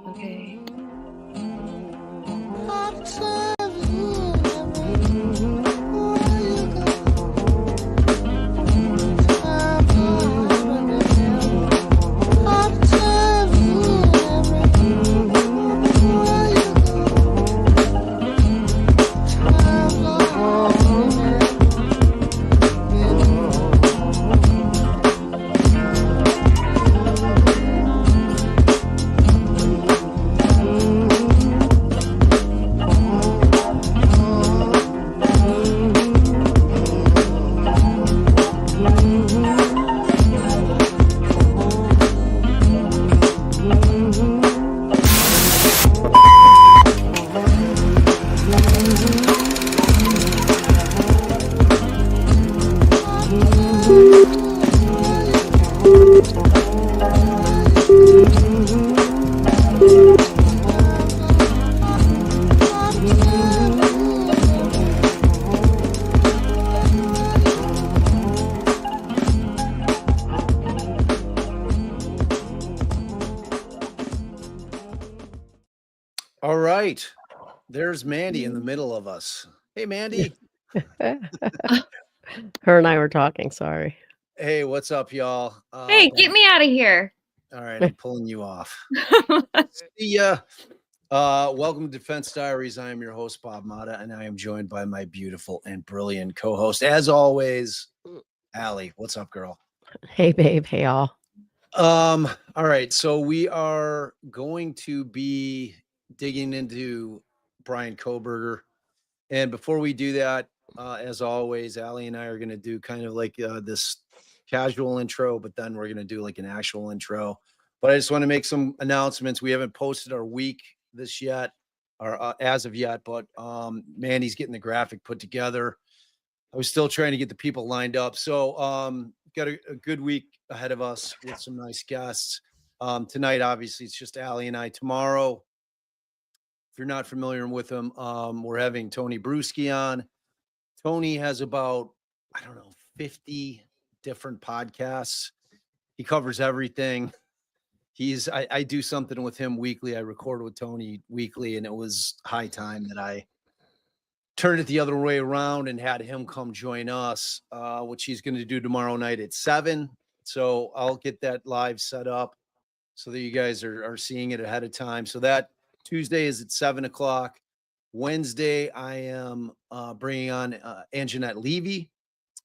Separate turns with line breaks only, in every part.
Okay.
All right. There's Mandy in the middle of us. Hey, Mandy.
Her and I were talking, sorry.
Hey, what's up, y'all?
Hey, get me out of here.
All right, I'm pulling you off. See ya. Welcome to Defense Diaries. I am your host, Bob Mata, and I am joined by my beautiful and brilliant co-host, as always, Allie. What's up, girl?
Hey, babe. Hey, all.
All right. So we are going to be digging into Bryan Kohberger. And before we do that, as always, Allie and I are going to do kind of like this casual intro, but then we're going to do like an actual intro. But I just want to make some announcements. We haven't posted our week this yet, or as of yet, but Mandy's getting the graphic put together. I was still trying to get the people lined up. So got a good week ahead of us with some nice guests. Tonight, obviously, it's just Allie and I. Tomorrow, if you're not familiar with him, we're having Tony Bruschi on. Tony has about, I don't know, 50 different podcasts. He covers everything. I do something with him weekly. I record with Tony weekly, and it was high time that I turned it the other way around and had him come join us, which he's going to do tomorrow night at 7. So I'll get that live set up so that you guys are seeing it ahead of time. So that Tuesday is at 7 o'clock. Wednesday, I am bringing on Anjanette Levy,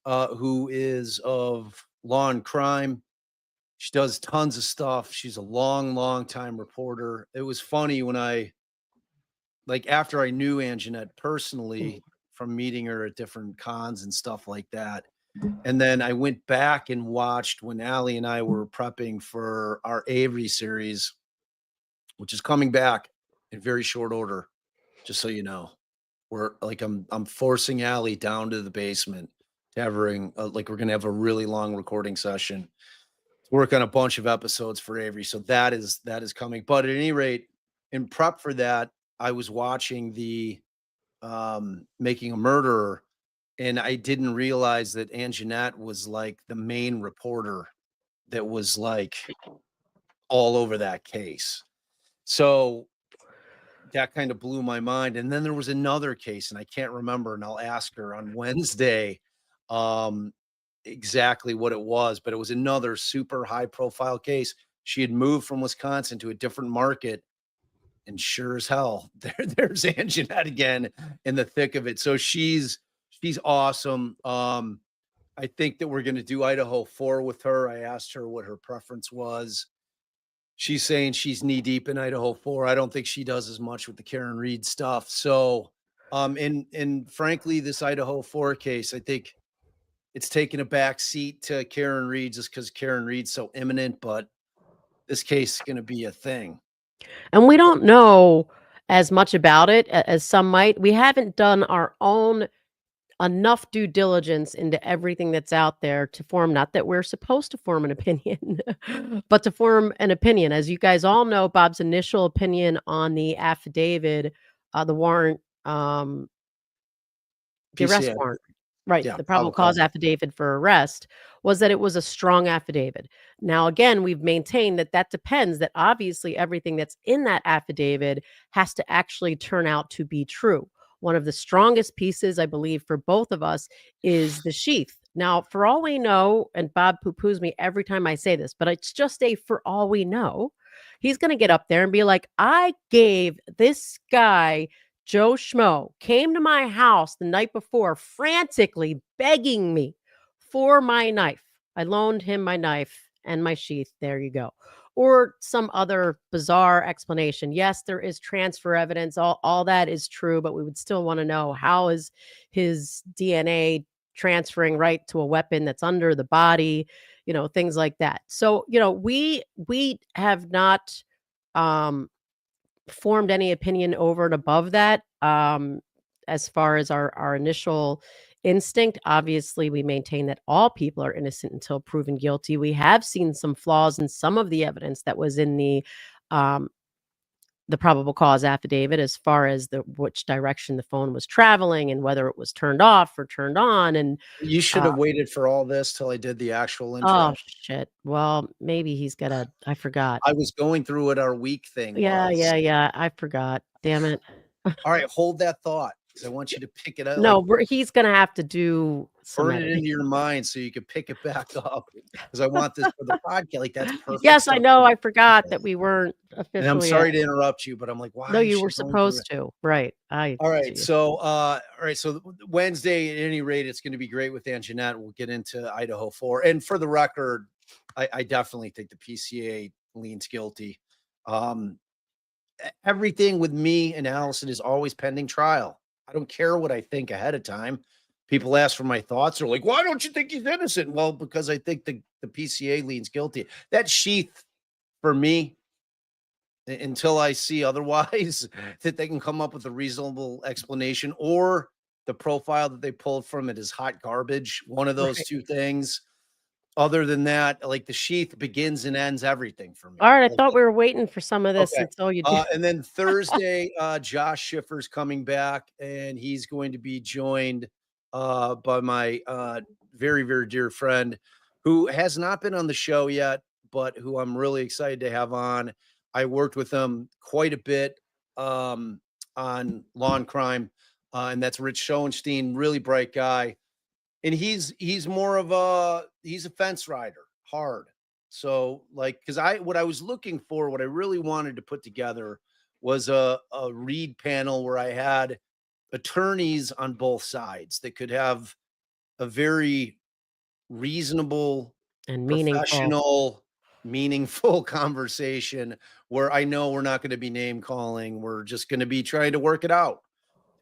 who is of Law and Crime. She does tons of stuff. She's a long time reporter. It was funny when after I knew Anjanette personally from meeting her at different cons and stuff like that. And then I went back and watched when Allie and I were prepping for our Avery series, which is coming back in very short order, just so you know. I'm forcing Allie down to the basement to having we're going to have a really long recording session to work on a bunch of episodes for Avery. So that is coming. But at any rate, in prep for that, I was watching the Making a Murderer, and I didn't realize that Anjanette was like the main reporter that was like all over that case. So that kind of blew my mind. And then there was another case, and I can't remember, and I'll ask her on Wednesday exactly what it was, but it was another super high profile case. She had moved from Wisconsin to a different market, and sure as hell, there's Anjanette again in the thick of it. So she's awesome. I think that we're going to do Idaho 4 with her. I asked her what her preference was. She's saying she's knee deep in Idaho 4. I don't think she does as much with the Karen Reed stuff. So, and frankly, this Idaho 4 case, I think it's taken a back seat to Karen Reed just because Karen Reed's so imminent, but this case is going to be a thing.
And we don't know as much about it as some might. We haven't done our own enough due diligence into everything that's out there to form, not that we're supposed to form an opinion, but to form an opinion. As you guys all know, Bob's initial opinion on the affidavit, the warrant, the arrest warrant. Right.
Yeah,
The probable
probable
cause
cause.
affidavit for arrest was that it was a strong affidavit. Now, again, we've maintained that that depends, that obviously everything that's in that affidavit has to actually turn out to be true. One of the strongest pieces, I believe, for both of us is the sheath. Now, for all we know, and Bob poo poos me every time I say this, but it's just a for all we know, he's going to get up there and be like, I gave this guy Joe Schmo came to my house the night before, frantically begging me for my knife. I loaned him my knife and my sheath. There you go. Or some other bizarre explanation. Yes, there is transfer evidence. All that is true, but we would still want to know, how is his DNA transferring right to a weapon that's under the body, things like that. So, we have not um formed any opinion over and above that. As far as our initial instinct, obviously, we maintain that all people are innocent until proven guilty. We have seen some flaws in some of the evidence that was in um, the probable cause affidavit, as far as which direction the phone was traveling and whether it was turned off or turned on. And
You should
uh,
have waited for all this till I did the actual
oh
intro.
shit, well, maybe he's got a. I forgot.
I was going through what our week thing
Yeah,
was.
yeah, I forgot. Damn it.
All right, hold that thought because I want you to pick it up,
No,
like
he's gonna have to do some
burn it
editing.
into your mind so you can pick it back up. Because I want this for the podcast. Like that's perfect
Yes, I
stuff
know,
for
I forgot
the
that we weren't
and I'm
officially
sorry to interrupt you, but I'm like,
no,
why is
you
she
were
going through it?
supposed to. Right.
All right,
Gee.
so Wednesday, at any rate, it's going to be great with Anjanette. We'll get into Idaho 4. And for the record, I definitely think the PCA leans guilty. Um, Everything with me and Allison is always pending trial. I don't care what I think ahead of time. People ask for my thoughts. They're like, why don't you think he's innocent? Well, because I think the PCA leans guilty. That sheath for me, until I see otherwise, that they can come up with a reasonable explanation, or the profile that they pulled from it is hot garbage. One of those
Right.
two things. Other than that, like the sheath begins and ends everything for me.
Alright, I
Like,
thought we were waiting for some of this
okay.
until you do.
And then Thursday, Josh Schiffer's coming back, and he's going to be joined by my very, very dear friend who has not been on the show yet, but who I'm really excited to have on. I worked with him quite a bit on Law and Crime, and that's Rich Schoenstein, really bright guy. And he's more of he's a fence rider, hard. So like, because what I was looking for, what I really wanted to put together was a read panel where I had attorneys on both sides that could have a very reasonable,
And meaningful.
professional, meaningful conversation where I know we're not going to be name calling. We're just going to be trying to work it out.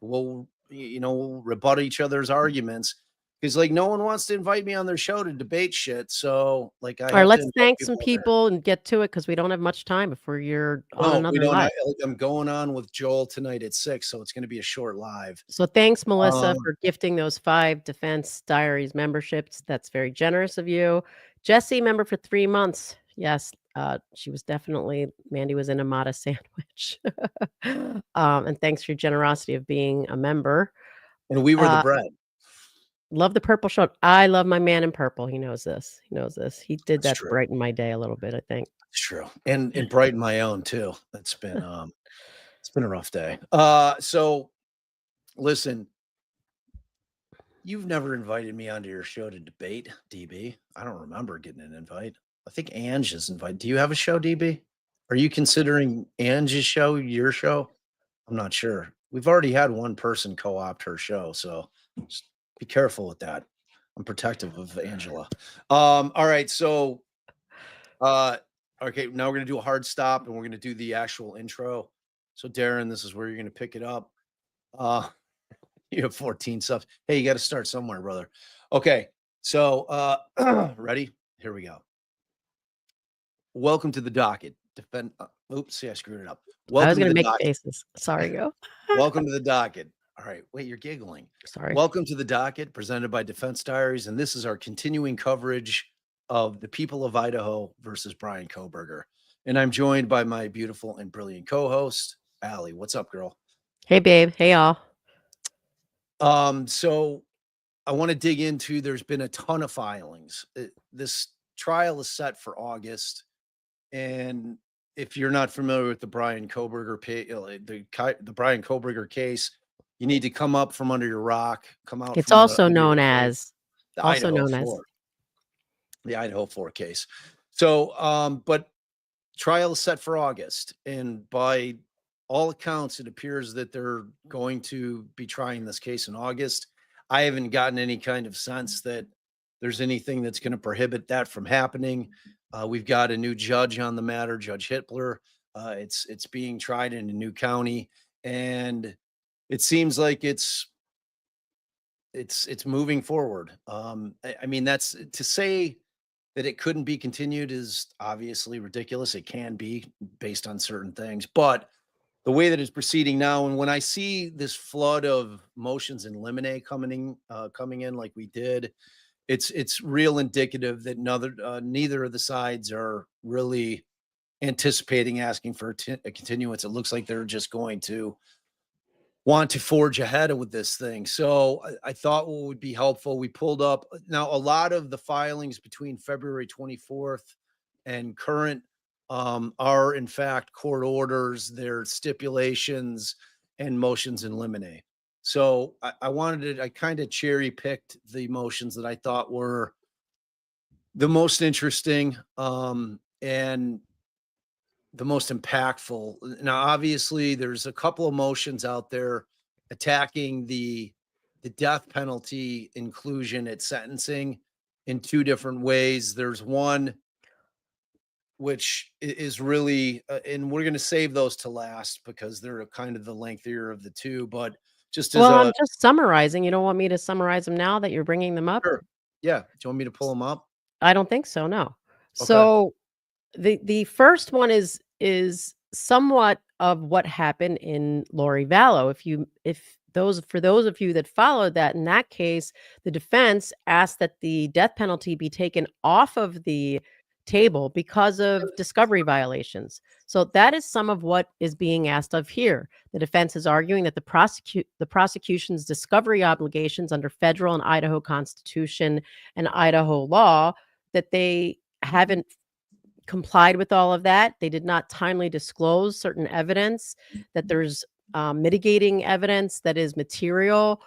We'll rebut each other's arguments because like no one wants to invite me on their show to debate shit. So like I
Alright,
have to
let's
invite
thank some
people on there.
people and get to it, because we don't have much time before you're on
No, we
another
don't.
live.
I'm going on with Joel tonight at 6, so it's going to be a short live.
So thanks, Melissa,
Um,
for gifting those 5 Defense Diaries memberships. That's very generous of you. Jesse, member for 3 months. Yes, she was definitely Mandy was in a modest sandwich. And thanks for your generosity of being a member.
and we were the
Uh,
bread.
love the purple shirt. I love my man in purple. He knows this. He knows this. He did
That's
that to
true.
brighten my day a little bit, I think.
It's true. And brighten my own too. It's been a rough day. So listen, you've never invited me onto your show to debate, DB. I don't remember getting an invite. I think Ange is invited. Do you have a show, DB? Are you considering Ange's show your show? I'm not sure. We've already had one person co-opt her show, so just be careful with that. I'm protective of Angela. All right, so okay, now we're gonna do a hard stop and we're gonna do the actual intro. So Darren, this is where you're gonna pick it up. Uh you have 14 subs. Hey, you got to start somewhere, brother. Okay. So, ready? Here we go. Welcome to the docket. Oops, see, I screwed it up.
I was
Welcome to
gonna
the
make
docket.
faces. Sorry, go.
Welcome to the docket. All right. Wait, you're giggling.
Sorry.
Welcome to the docket presented by Defense Diaries. And this is our continuing coverage of the people of Idaho versus Bryan Kohberger. And I'm joined by my beautiful and brilliant co-host, Allie. What's up, girl?
Hey, babe. Hey, y'all.
So I want to dig into. There's been a ton of filings. This trial is set for August, and if you're not familiar with the Bryan Kohberger the Bryan Kohberger case, you need to come up from under your rock, come out
It's
from
also
under
known
your cave.
as
The
also
Idaho
known as
4, the Idaho 4 case. So, but trial is set for August, and by all accounts, it appears that they're going to be trying this case in August. I haven't gotten any kind of sense that there's anything that's going to prohibit that from happening. We've got a new judge on the matter, Judge Hitler. It's being tried in a new county, and it seems like it's moving forward. I mean, that's to say that it couldn't be continued is obviously ridiculous. It can be based on certain things, but the way that it's proceeding now, and when I see this flood of motions in limine coming in like we did, it's real indicative that neither of the sides are really anticipating asking for a continuance. It looks like they're just going to want to forge ahead with this thing. So I thought what would be helpful, we pulled up now a lot of the filings between February 24th and current are in fact court orders, they're stipulations and motions in limine. So I kind of cherry picked the motions that I thought were the most interesting and the most impactful. Now, obviously, there's a couple of motions out there attacking the death penalty inclusion at sentencing in two different ways. There's one which is really, and we're going to save those to last because they're kind of the lengthier of the two. But just as
well, I'm
a
just summarizing. You don't want me to summarize them now that you're bringing them up?
sure, yeah. Do you want me to pull them up?
I don't think so, no.
Okay.
So the first one is somewhat of what happened in Lori Vallow. If those for those of you that followed that, in that case, the defense asked that the death penalty be taken off of the table because of discovery violations. So that is some of what is being asked of here. The defense is arguing that the prosecution's discovery obligations under federal and Idaho Constitution and Idaho law, that they haven't complied with all of that. They did not timely disclose certain evidence, that there's mitigating evidence that is material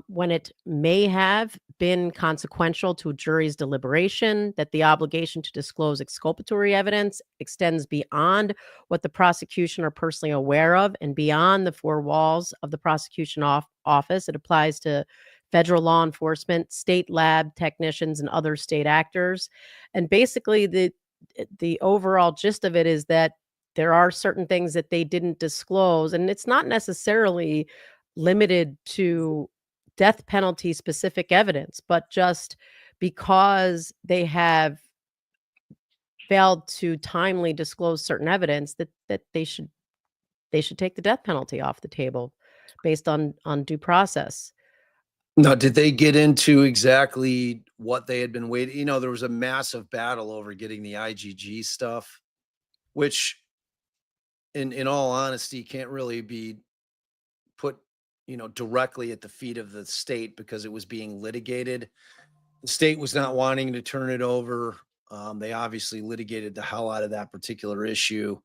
when it may have been consequential to a jury's deliberation, that the obligation to disclose exculpatory evidence extends beyond what the prosecution are personally aware of and beyond the four walls of the prosecution office. It applies to federal law enforcement, state lab technicians, and other state actors. And basically, the overall gist of it is that there are certain things that they didn't disclose, and it's not necessarily limited to death penalty specific evidence, but just because they have failed to timely disclose certain evidence, that they should take the death penalty off the table based on due process.
Now, did they get into exactly what they had been waiting? There was a massive battle over getting the IGG stuff, which in all honesty can't really be put, directly at the feet of the state because it was being litigated. The state was not wanting to turn it over. They obviously litigated the hell out of that particular issue.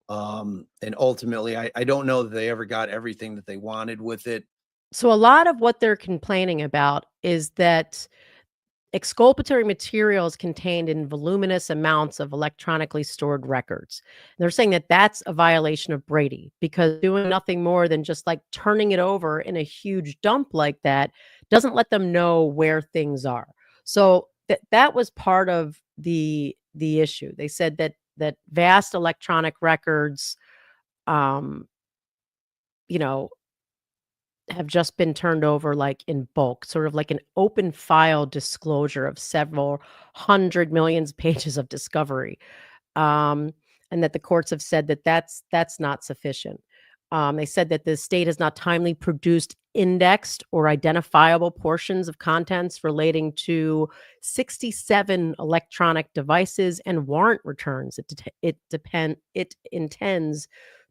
And ultimately, I don't know that they ever got everything that they wanted with it.
So a lot of what they're complaining about is that exculpatory material is contained in voluminous amounts of electronically stored records. They're saying that that's a violation of Brady, because doing nothing more than just like turning it over in a huge dump like that doesn't let them know where things are. So that was part of the issue. They said that vast electronic records, um, you know, have just been turned over like in bulk, sort of like an open file disclosure of several hundred millions pages of discovery. And that the courts have said that that's not sufficient. They said that the state has not timely produced indexed or identifiable portions of contents relating to 67 electronic devices and warrant returns it intends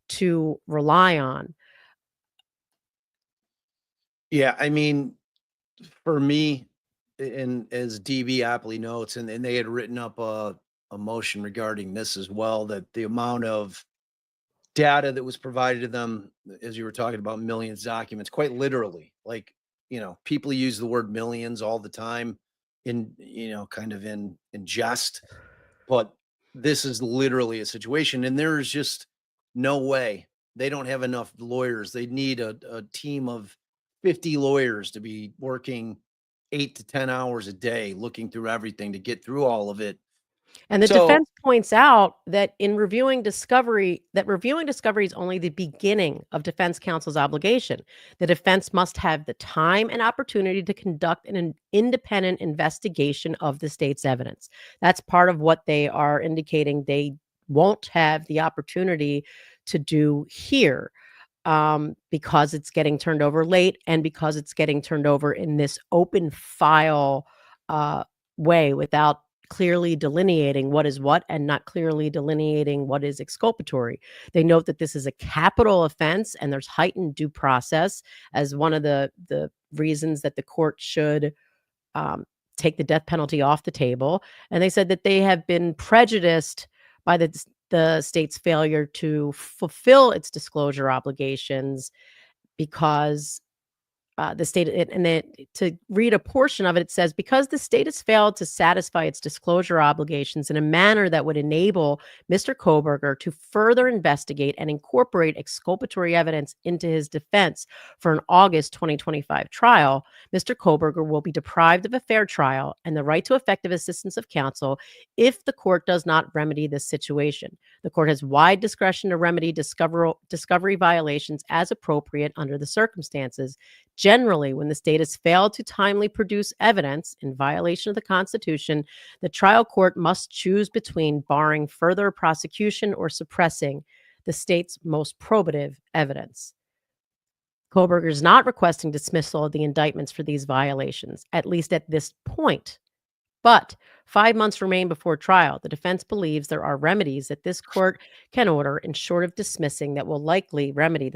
to rely on.
Yeah, I mean, for me, and as DB aptly notes, and they had written up a motion regarding this as well, that the amount of data that was provided to them, as you were talking about millions of documents, quite literally, like, people use the word millions all the time in, kind of in jest, but this is literally a situation, and there's just no way. They don't have enough lawyers. They need a team of 50 lawyers to be working 8 to 10 hours a day looking through everything to get through all of it.
And the
So,
defense points out that reviewing discovery is only the beginning of defense counsel's obligation. The defense must have the time and opportunity to conduct an independent investigation of the state's evidence. That's part of what they are indicating they won't have the opportunity to do here, because it's getting turned over late and because it's getting turned over in this open file way, without clearly delineating what is what and not clearly delineating what is exculpatory. They note that this is a capital offense and there's heightened due process as one of the reasons that the court should um, take the death penalty off the table. And they said that they have been prejudiced by the state's failure to fulfill its disclosure obligations, because the state, and then to read a portion of it, it says, because the state has failed to satisfy its disclosure obligations in a manner that would enable Mr. Kohberger to further investigate and incorporate exculpatory evidence into his defense for an August 2025 trial, Mr. Kohberger will be deprived of a fair trial and the right to effective assistance of counsel if the court does not remedy this situation. The court has wide discretion to remedy discovery violations as appropriate under the circumstances. Generally, when the state has failed to timely produce evidence in violation of the Constitution, the trial court must choose between barring further prosecution or suppressing the state's most probative evidence. Kohberger is not requesting dismissal of the indictments for these violations, at least at this point. But 5 months remain before trial. The defense believes there are remedies that this court can order in short of dismissing that will likely remedy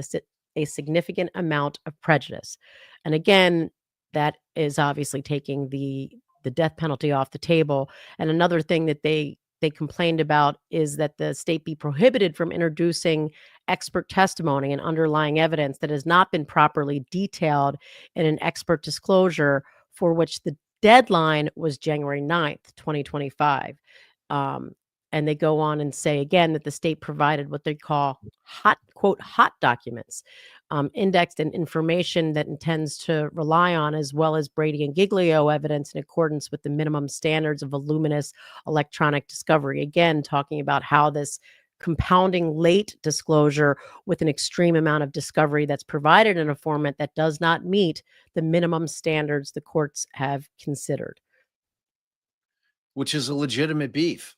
a significant amount of prejudice. And again, that is obviously taking the death penalty off the table. And another thing that they complained about is that the state be prohibited from introducing expert testimony and underlying evidence that has not been properly detailed in an expert disclosure, for which the deadline was January 9th, 2025. And they go on and say again that the state provided what they call hot documents, indexed and information that intends to rely on, as well as Brady and Giglio evidence in accordance with the minimum standards of voluminous electronic discovery. Again, talking about how this compounding late disclosure with an extreme amount of discovery that's provided in a format that does not meet the minimum standards the courts have considered.
which is a legitimate beef,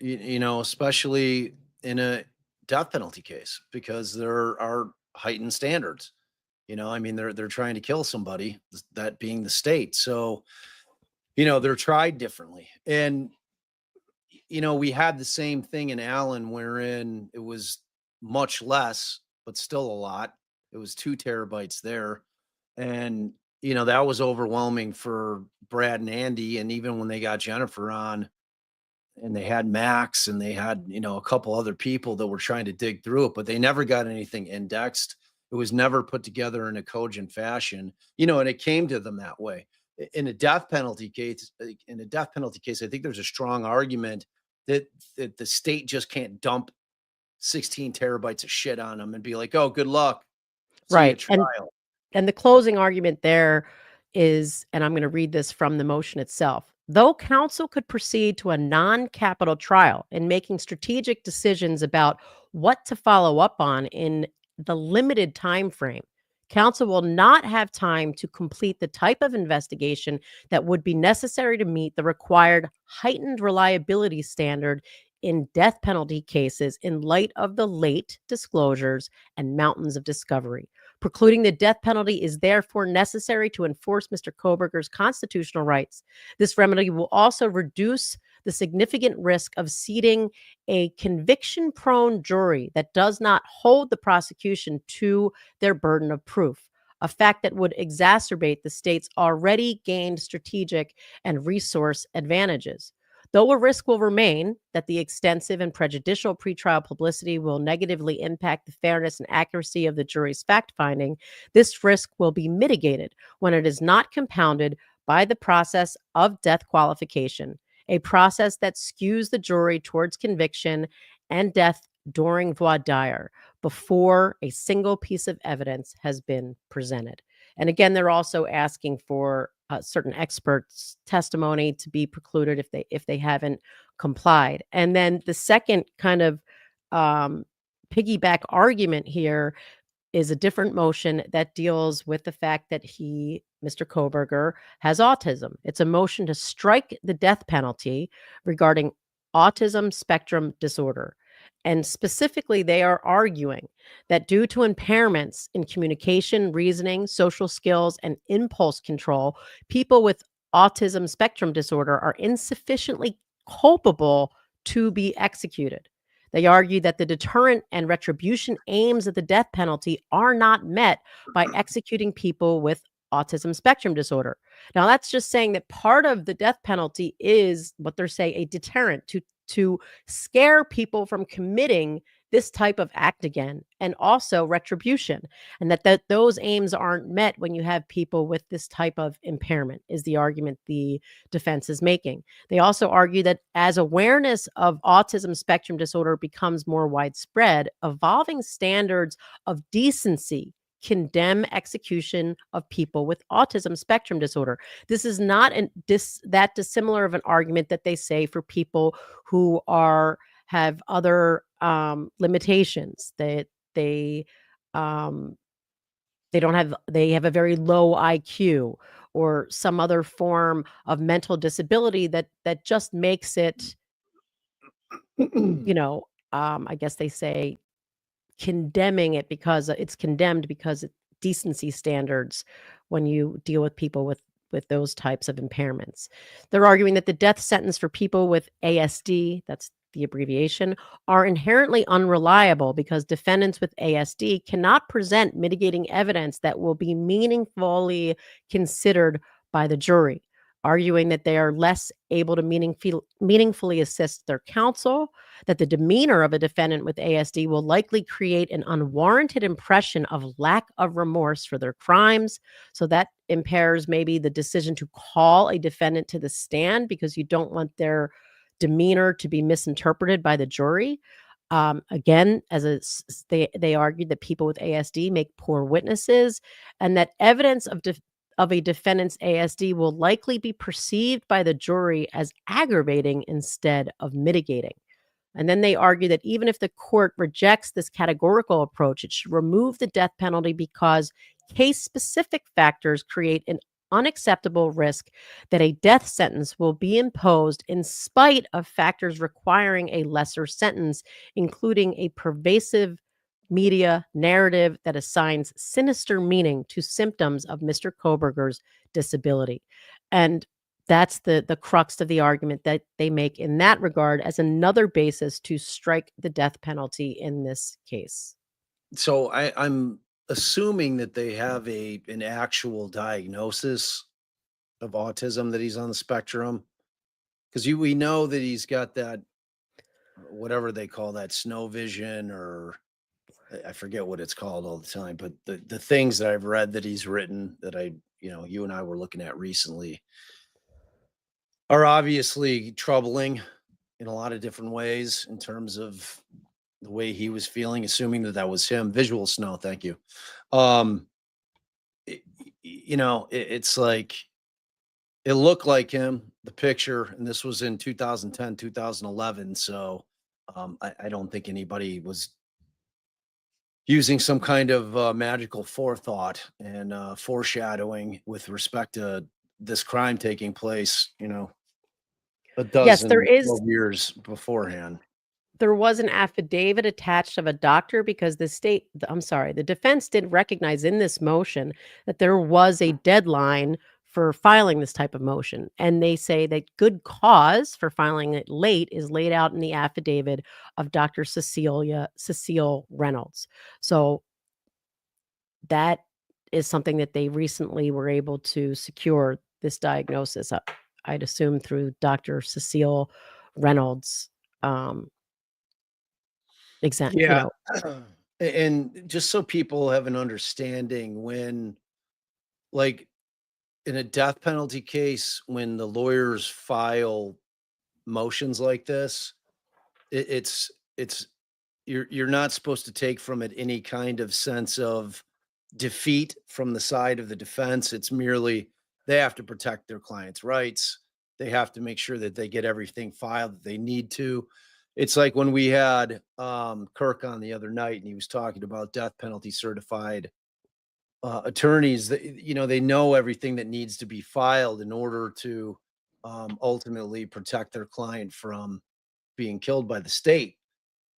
especially in a death penalty case, because there are heightened standards. I mean, they're trying to kill somebody, that being the state. So, they're tried differently. And, we had the same thing in Allen, wherein it was much less, but still a lot. It was 2 terabytes there. And, that was overwhelming for Brad and Andy. And even when they got Jennifer on, and they had Max and they had, a couple other people that were trying to dig through it, but they never got anything indexed. It was never put together in a cogent fashion, and it came to them that way. In a death penalty case, I think there's a strong argument that the state just can't dump 16 terabytes of shit on them and be like, "Oh, good luck. See you at
Right.
trial."
And the closing argument there is, and I'm going to read this from the motion itself. Though counsel could proceed to a non-capital trial in making strategic decisions about what to follow up on in the limited time frame, counsel will not have time to complete the type of investigation that would be necessary to meet the required heightened reliability standard in death penalty cases in light of the late disclosures and mountains of discovery. Precluding the death penalty is therefore necessary to enforce Mr. Kohberger's constitutional rights. This remedy will also reduce the significant risk of seating a conviction-prone jury that does not hold the prosecution to their burden of proof. a fact that would exacerbate the state's already gained strategic and resource advantages. Though a risk will remain that the extensive and prejudicial pretrial publicity will negatively impact the fairness and accuracy of the jury's fact finding, this risk will be mitigated when it is not compounded by the process of death qualification, a process that skews the jury towards conviction and death during voir dire before a single piece of evidence has been presented. And again, they're also asking for certain experts' testimony to be precluded if they haven't complied. And then the second kind of piggyback argument here is a different motion that deals with the fact that Mr. Kohberger, has autism. It's a motion to strike the death penalty regarding autism spectrum disorder. And specifically, they are arguing that due to impairments in communication, reasoning, social skills, and impulse control, people with autism spectrum disorder are insufficiently culpable to be executed. They argue that the deterrent and retribution aims of the death penalty are not met by executing people with autism spectrum disorder. Now, that's just saying that part of the death penalty is what they're saying a deterrent to scare people from committing this type of act again, and also retribution, and that those aims aren't met when you have people with this type of impairment, is the argument the defense is making. They also argue that as awareness of autism spectrum disorder becomes more widespread, evolving standards of decency condemn execution of people with autism spectrum disorder. This is not that dissimilar of an argument that they say for people who have other limitations, that they have a very low IQ or some other form of mental disability that just makes it, I guess they say, condemning it because it's condemned because decency standards when you deal with people with those types of impairments. They're arguing that the death sentence for people with ASD, that's the abbreviation, are inherently unreliable because defendants with ASD cannot present mitigating evidence that will be meaningfully considered by the jury, arguing that they are less able to meaningfully assist their counsel, that the demeanor of a defendant with ASD will likely create an unwarranted impression of lack of remorse for their crimes. So that impairs maybe the decision to call a defendant to the stand because you don't want their demeanor to be misinterpreted by the jury. Again, they argued that people with ASD make poor witnesses, and that evidence of a defendant's ASD will likely be perceived by the jury as aggravating instead of mitigating. And then they argue that even if the court rejects this categorical approach, it should remove the death penalty because case-specific factors create an unacceptable risk that a death sentence will be imposed in spite of factors requiring a lesser sentence, including a pervasive media narrative that assigns sinister meaning to symptoms of Mr. Kohberger's disability. And that's the crux of the argument that they make in that regard as another basis to strike the death penalty in this case.
So I'm assuming that they have an actual diagnosis of autism, that he's on the spectrum, because we know that he's got that, whatever they call that, snow vision, or I forget what it's called all the time, but the things that I've read that he's written that you and I were looking at recently are obviously troubling in a lot of different ways in terms of the way he was feeling, assuming that was him. Visual snow, thank you. It's like, it looked like him, the picture, and this was in 2010, 2011. So I don't think anybody was using some kind of magical forethought and foreshadowing with respect to this crime taking place, a
Yes,
dozen, 12 years beforehand.
There was an affidavit attached of a doctor because the defense did recognize in this motion that there was a deadline for filing this type of motion. And they say that good cause for filing it late is laid out in the affidavit of Dr. Cecile Reynolds. So that is something that they recently were able to secure this diagnosis. I'd assume through Dr. Cecile Reynolds, you
Yeah.
know,
And just so people have an understanding, when, like, in a death penalty case, when the lawyers file motions like this, it's you're not supposed to take from it any kind of sense of defeat from the side of the defense. It's merely they have to protect their clients' rights. They have to make sure that they get everything filed that they need to. It's like when we had Kirk on the other night, and he was talking about death penalty certified attorneys. That they know everything that needs to be filed in order to ultimately protect their client from being killed by the state.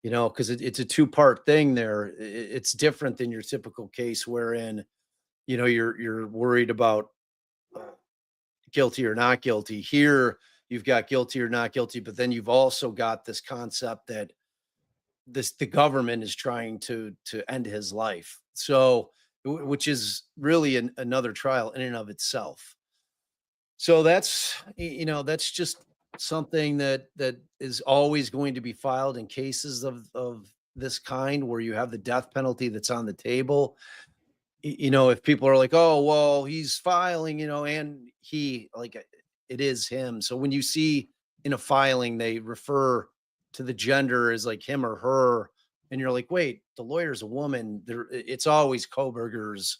Because it's a two-part thing there. It's different than your typical case wherein, you're worried about uh, guilty or not guilty. Here, you've got guilty or not guilty, but then you've also got this concept that the government is trying to end his life. So, which is really another trial in and of itself. So that's just something that is always going to be filed in cases of this kind, where you have the death penalty that's on the table. If people are like, "Oh, well, he's filing," and it is him. So when you see in a filing they refer to the gender as like him or her, and you're like, "Wait, the lawyer's a woman." It's always Kohberger's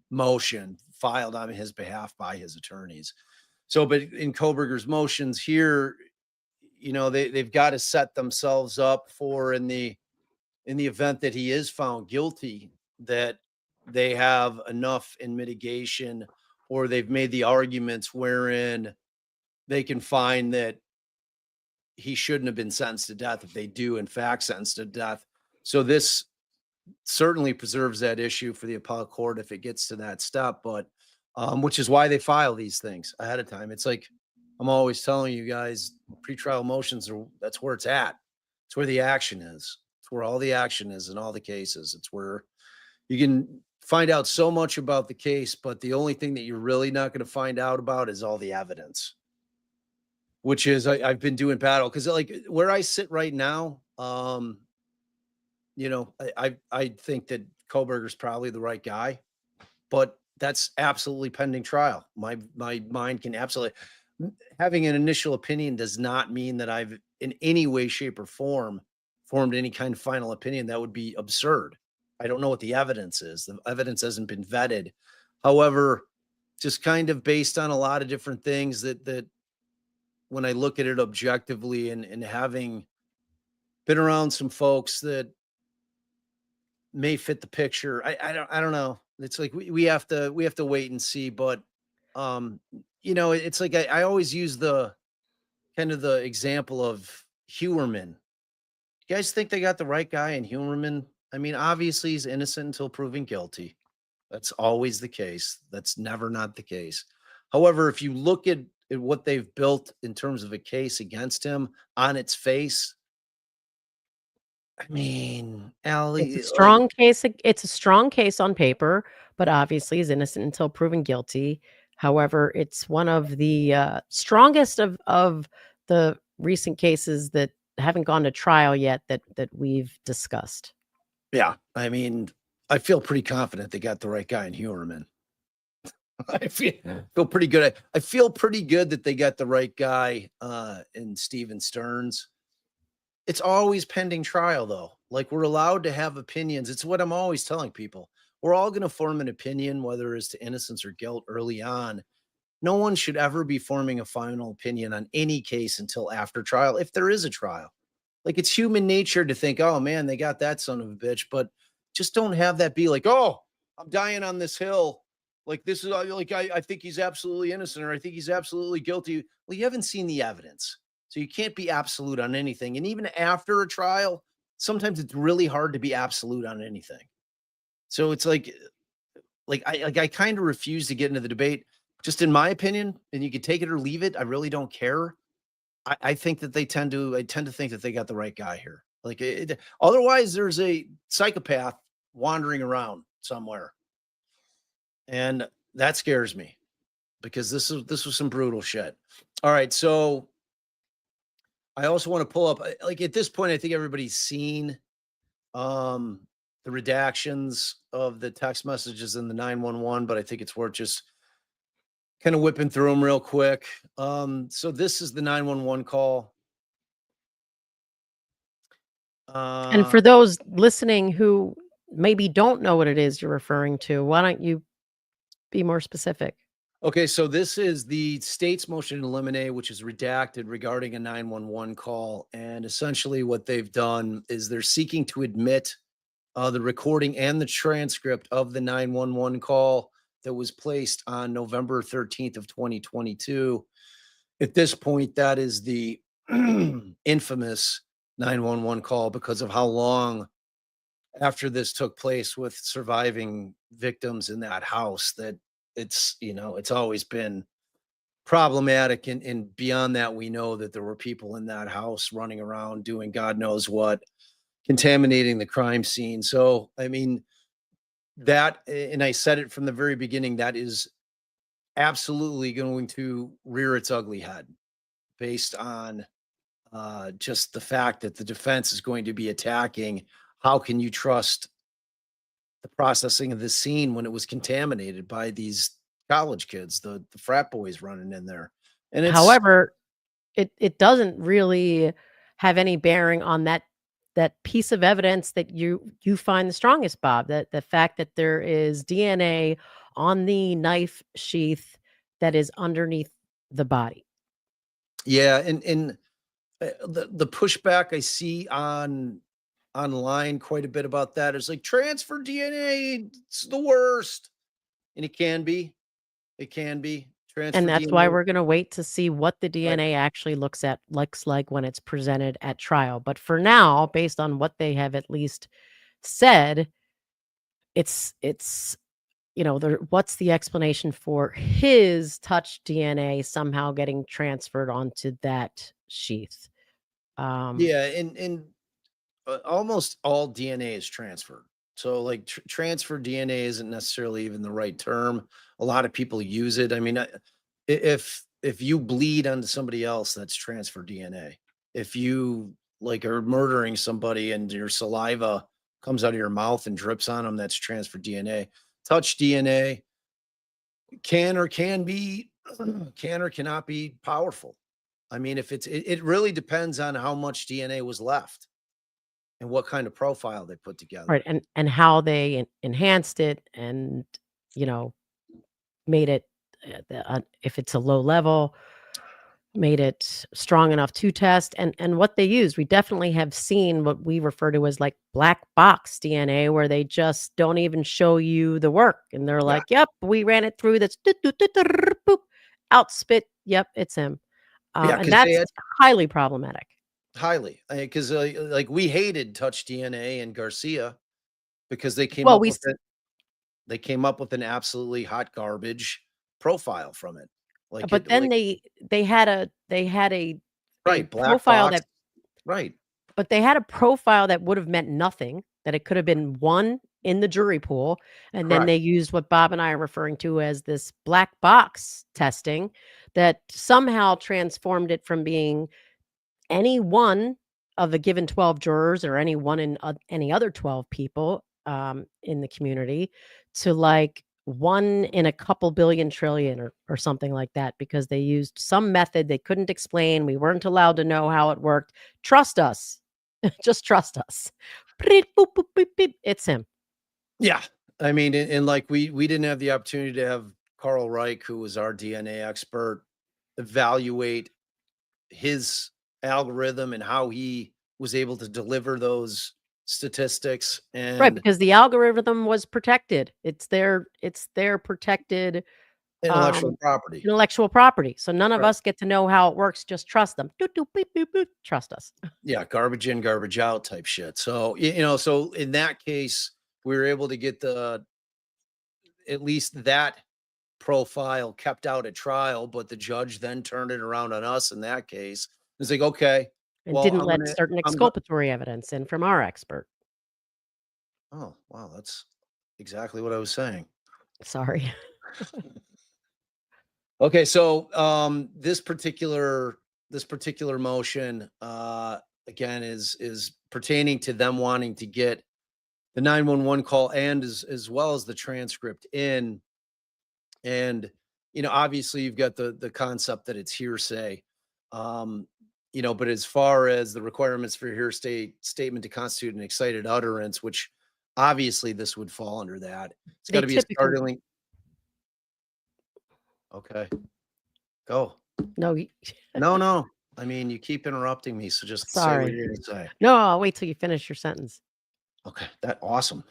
motion filed on his behalf by his attorneys. So, but in Kohberger's motions here, they've got to set themselves up for, in the event that he is found guilty, that they have enough in mitigation, or they've made the arguments wherein they can find that he shouldn't have been sentenced to death if they do in fact sentence to death. So this certainly preserves that issue for the appellate court if it gets to that step. But which is why they file these things ahead of time. It's like I'm always telling you guys, pretrial motions that's where it's at. It's where the action is. It's where all the action is in all the cases. It's where you can find out so much about the case, but the only thing that you're really not going to find out about is all the evidence. Which is I've been doing battle because, like, where I sit right now, I think that Kohberger's probably the right guy, but that's absolutely pending trial. My mind can absolutely having an initial opinion does not mean that I've in any way, shape, or form formed any kind of final opinion. That would be absurd. I don't know what the evidence is. The evidence hasn't been vetted. However, just kind of based on a lot of different things that when I look at it objectively, and having been around some folks that may fit the picture. I don't know. It's like we have to wait and see. But it's like I always use the kind of the example of Huerman. You guys think they got the right guy in Huerman? I mean, obviously he's innocent until proven guilty. That's always the case. That's never not the case. However, if you look at what they've built in terms of a case against him on its face, I mean,
it's a
Allie, like,
strong case it's a strong case on paper, but obviously is innocent until proven guilty. However, it's one of the, strongest of the recent cases that haven't gone to trial yet that we've discussed.
yeah, I mean, I feel pretty confident they got the right guy in Huerman. I feel pretty good. I feel pretty good that they got the right guy in Steven Stearns. It's always pending trial, though. Like, we're allowed to have opinions. It's what I'm always telling people. We're all going to form an opinion, whether it's to innocence or guilt, early on. No one should ever be forming a final opinion on any case until after trial, if there is a trial. Like, it's human nature to think, oh man, they got that son of a bitch, but just don't have that be like, oh, I'm dying on this hill. Like, this is like, I think he's absolutely innocent, or I think he's absolutely guilty. Well, you haven't seen the evidence. So you can't be absolute on anything. And even after a trial, sometimes it's really hard to be absolute on anything. So it's like I kind of refuse to get into the debate. Just in my opinion, and you can take it or leave it. I really don't care. I think that I tend to think that they got the right guy here. Like, otherwise, there's a psychopath wandering around somewhere. And that scares me because this was some brutal shit. All right, so I also want to pull up like at this point I think everybody's seen um the redactions of the text messages in the 911, but I think it's worth just kind of whipping through them real quick. So this is the 911 call.
And for those listening who maybe don't know what it is you're referring to, why don't you be more specific?
Okay, so this is the state's motion to eliminate, which is redacted regarding a 911 call. And essentially, what they've done is they're seeking to admit the recording and the transcript of the 911 call that was placed on November 13th of 2022. At this point, that is the infamous 911 call because of how long after this took place with surviving victims in that house that it's always been problematic, and beyond that we know that there were people in that house running around doing god knows what, contaminating the crime scene. So I mean that, and I said it from the very beginning, that is absolutely going to rear its ugly head based on just the fact that the defense is going to be attacking how can you trust the processing of the scene when it was contaminated by these college kids, the frat boys running in there. And it's
However, it doesn't really have any bearing on that piece of evidence that you find the strongest, Bob. That the fact that there is DNA on the knife sheath that is underneath the body.
yeah, and the pushback I see online quite a bit about that is like transfer DNA, it's the worst. And it can be. It can be.
And
Transfer
that's why
DNA.
we're gonna wait to see what the
Right.
DNA actually looks like when it's presented at trial. But for now, based on what they have at least said, it's there what's the explanation for his touch DNA somehow getting transferred onto that sheath?
Yeah, and almost all DNA is transferred. So like transfer DNA isn't necessarily even the right term. A lot of people use it. I mean, if you bleed onto somebody else, that's transfer DNA. If you like are murdering somebody and your saliva comes out of your mouth and drips on them, that's transfer DNA. Touch DNA can be can or cannot be powerful. I mean, if it really depends on how much DNA was left and what kind of profile they put
Right,
together.
and how they enhanced it and, you know, made it, if it's a low level, made it strong enough to test, and what they used. We definitely have seen what we refer to as, like, black box DNA, where they just don't even show you the work, and they're
Yeah,
like, "Yep, we ran it through this, boop, out spit, yep, it's him."
yeah,
And
because they
that's
had
highly problematic.
highly, because like we hated Touch DNA and Garcia because they came
Well,
up
we
with it. They came up with an absolutely hot garbage profile from it. Like
but
it,
then
like
they had a
right, black
profile
box,
that
right,
but they had a profile that would have meant nothing, that it could have been 1 in the jury pool, and then
correct.
they used what Bob and I are referring to as this black box testing that somehow transformed it from being any one of a given 12 jurors or any one in any other 12 people in the community to like one in a couple billion trillion or something like that because they used some method they couldn't explain. We weren't allowed to know how it worked. Trust us. Just trust us. Beep, boop, boop, beep, beep. It's him.
Yeah, I mean, and like we didn't have the opportunity to have Carl Reich, who was our DNA expert, evaluate his algorithm and how he was able to deliver those statistics
Right,
and
because the algorithm was protected. It's their protected
intellectual
um,
property.
intellectual property. So none of
Right.
us get to know how it works. Just trust them. Doot, doot, beep, beep, boop. Trust us.
Yeah, garbage in, garbage out type shit. So, so in that case, we were able to get the at least that profile kept out at trial, but the judge then turned it around on us in that case. It's like, okay,
And
well,
didn't let certain
I'm going
exculpatory evidence in from our expert.
oh, wow, that's exactly what I was saying.
Sorry.
Okay, so this particular motion again is pertaining to them wanting to get the 911 call and as well as the transcript in. And obviously you've got the concept that it's hearsay. Um, but as far as the requirements for hearsay statement to constitute an excited utterance, which obviously this would fall under that. It's got
They
to be a
typically
startling. Okay, go.
no,
No. I mean, you keep interrupting me, so just say what
sorry.
you're gonna say.
No, I'll wait till you finish your sentence.
Okay, that awesome.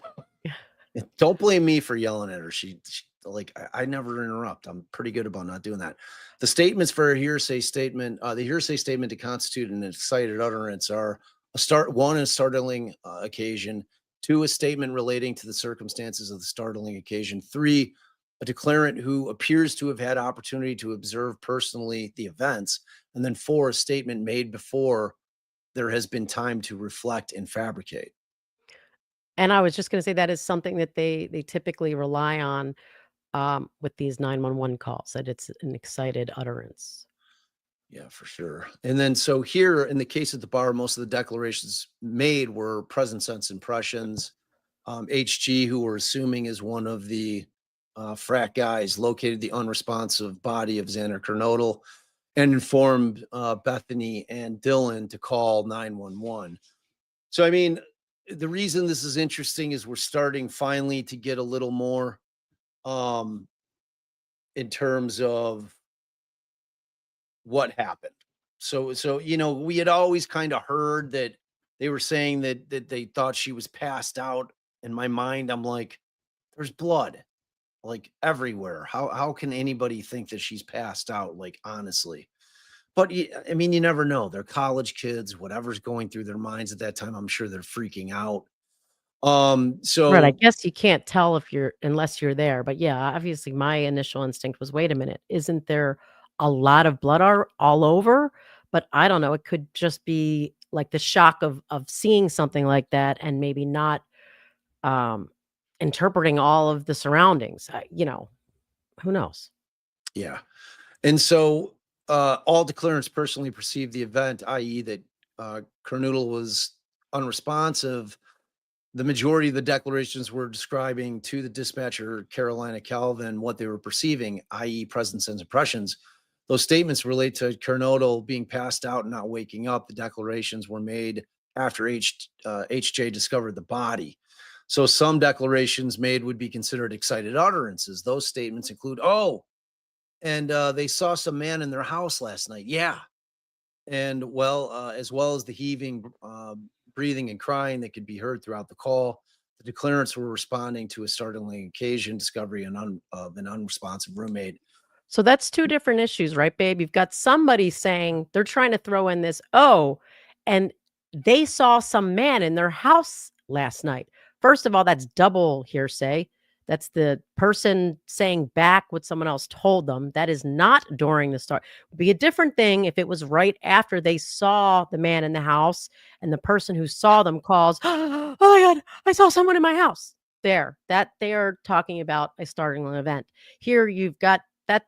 Don't blame me for yelling at her. She like I never interrupt. I'm pretty good about not doing that. The statements for a hearsay statement, the hearsay statement to constitute an excited utterance are a startling occasion, two, a statement relating to the circumstances of the startling occasion, three, a declarant who appears to have had opportunity to observe personally the events, and then four, a statement made before there has been time to reflect and fabricate.
And I was just gonna say that is something that they typically rely on, with these 911 calls, that it's an excited utterance.
Yeah, for sure. And then so here in the case of the bar, most of the declarations made were present sense impressions. HG, who we're assuming is one of the frat guys, located the unresponsive body of Xander Kernodle and informed Bethany and Dylan to call 911. So, I mean, the reason this is interesting is we're starting finally to get a little more um, in terms of what happened. So we had always kind of heard that they were saying that they thought she was passed out. In my mind, I'm like, there's blood like everywhere. How can anybody think that she's passed out? Like honestly, but I mean, you never know. They're college kids. Whatever's going through their minds at that time, I'm sure they're freaking out.
Right, I
So
guess you can't tell if you're unless you're there, but yeah, obviously my initial instinct was, "Wait a minute, isn't there a lot of blood all over?" But I don't know, it could just be, like, the shock of seeing something like that and maybe not, um, interpreting all of the surroundings, who knows?
yeah, and so all declarants personally perceived the event, i.e., that Kernoodle was unresponsive. The majority of the declarations were describing to the dispatcher, Carolina Calvin, what they were perceiving, i.e., presence and impressions. Those statements relate to Kernodle being passed out and not waking up. The declarations were made after HJ discovered the body. So some declarations made would be considered excited utterances. Those statements include, oh, and they saw some man in their house last night. Yeah. And as well as the heaving, breathing, and crying that could be heard throughout the call. The declarants were responding to a startling occasion, discovery of an unresponsive roommate.
So that's 2 different issues, right, babe? You've got somebody saying they're trying to throw in this, "Oh, and they saw some man in their house last night." First of all, that's double hearsay. That's the person saying back what someone else told them. That is not during the start. Would be a different thing if it was right after they saw the man in the house and the person who saw them calls, "Oh my god, I saw someone in my house." That they are talking about a startling event. Here you've got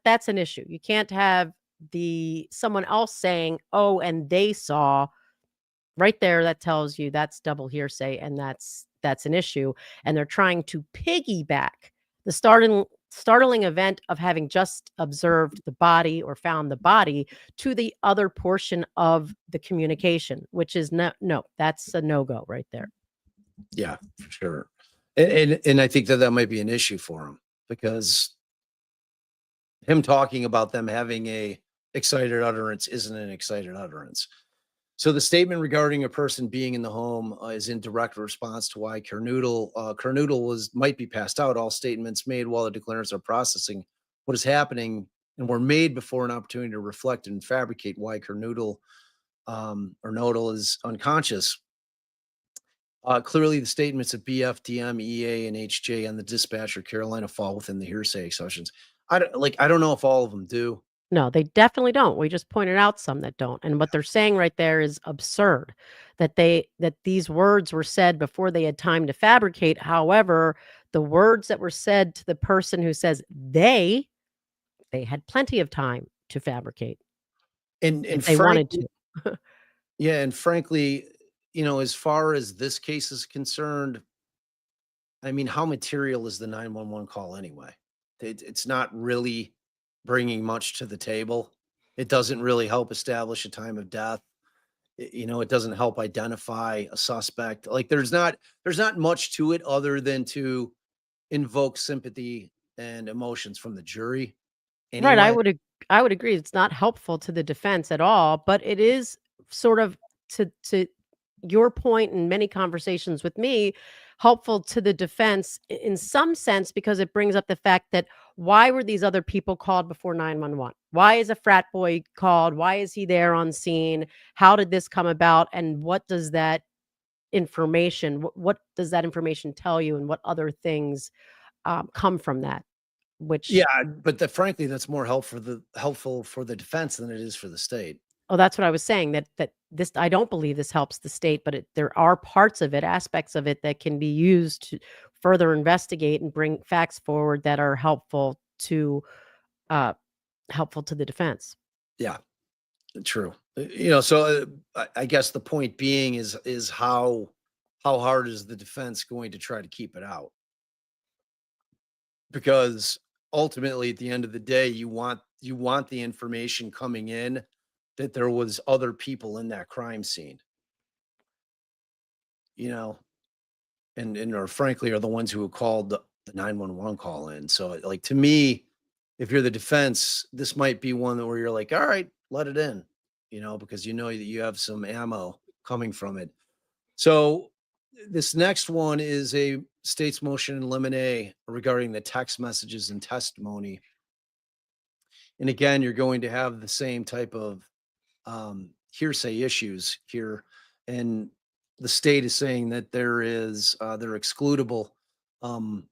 that's an issue. You can't have the someone else saying, "Oh, and they saw." Right there, that tells you that's double hearsay, and that's an issue, and they're trying to piggyback the startling event of having just observed the body or found the body to the other portion of the communication, which is no, that's a no-go right there.
Yeah, for sure. And I think that might be an issue for him because him talking about them having a excited utterance isn't an excited utterance. So the statement regarding a person being in the home is in direct response to why Kernoodle might be passed out. All statements made while the declarants are processing what is happening and were made before an opportunity to reflect and fabricate why Kernoodle or Nodal is unconscious. Clearly, the statements of BF, DM, EA, and HJ and the dispatcher Carolina fall within the hearsay exceptions. I don't know if all of them do.
No, they definitely don't. We just pointed out some that don't. And what they're saying right there is absurd that these words were said before they had time to fabricate. However, the words that were said to the person who says they had plenty of time to fabricate
And
if they wanted
frankly,
to.
yeah, and frankly, as far as this case is concerned, I mean, how material is the 911 call anyway? It's not really bringing much to the table. It doesn't really help establish a time of death. It doesn't help identify a suspect. Like there's not much to it other than to invoke sympathy and emotions from the jury
Right,
anyway.
I would agree, it's not helpful to the defense at all, but it is sort of to your point in many conversations with me, helpful to the defense in some sense because it brings up the fact that why were these other people called before 911? Why is a frat boy called? Why is he there on scene? How did this come about? And what does that information, what does that information tell you, and what other things come from that? Which
Yeah, but frankly, that's more helpful for the defense than it is for the state.
Oh, that's what I was saying, that this I don't believe this helps the state, but there are parts of it, aspects of it that can be used to further investigate and bring facts forward that are uh, helpful to the defense.
Yeah, true. So I guess the point being is how hard is the defense going to try to keep it out? Because ultimately, at the end of the day, you want the information coming in that there was other people in that crime scene, you know, and or frankly are the ones who called the 911 call in. So like to me, if you're the defense, this might be one where you're like, all right, let it in, because you know that you have some ammo coming from it. So this next one is a state's motion in limine regarding the text messages and testimony. And again, you're going to have the same type of hearsay issues here. And the state is saying that they're excludable um,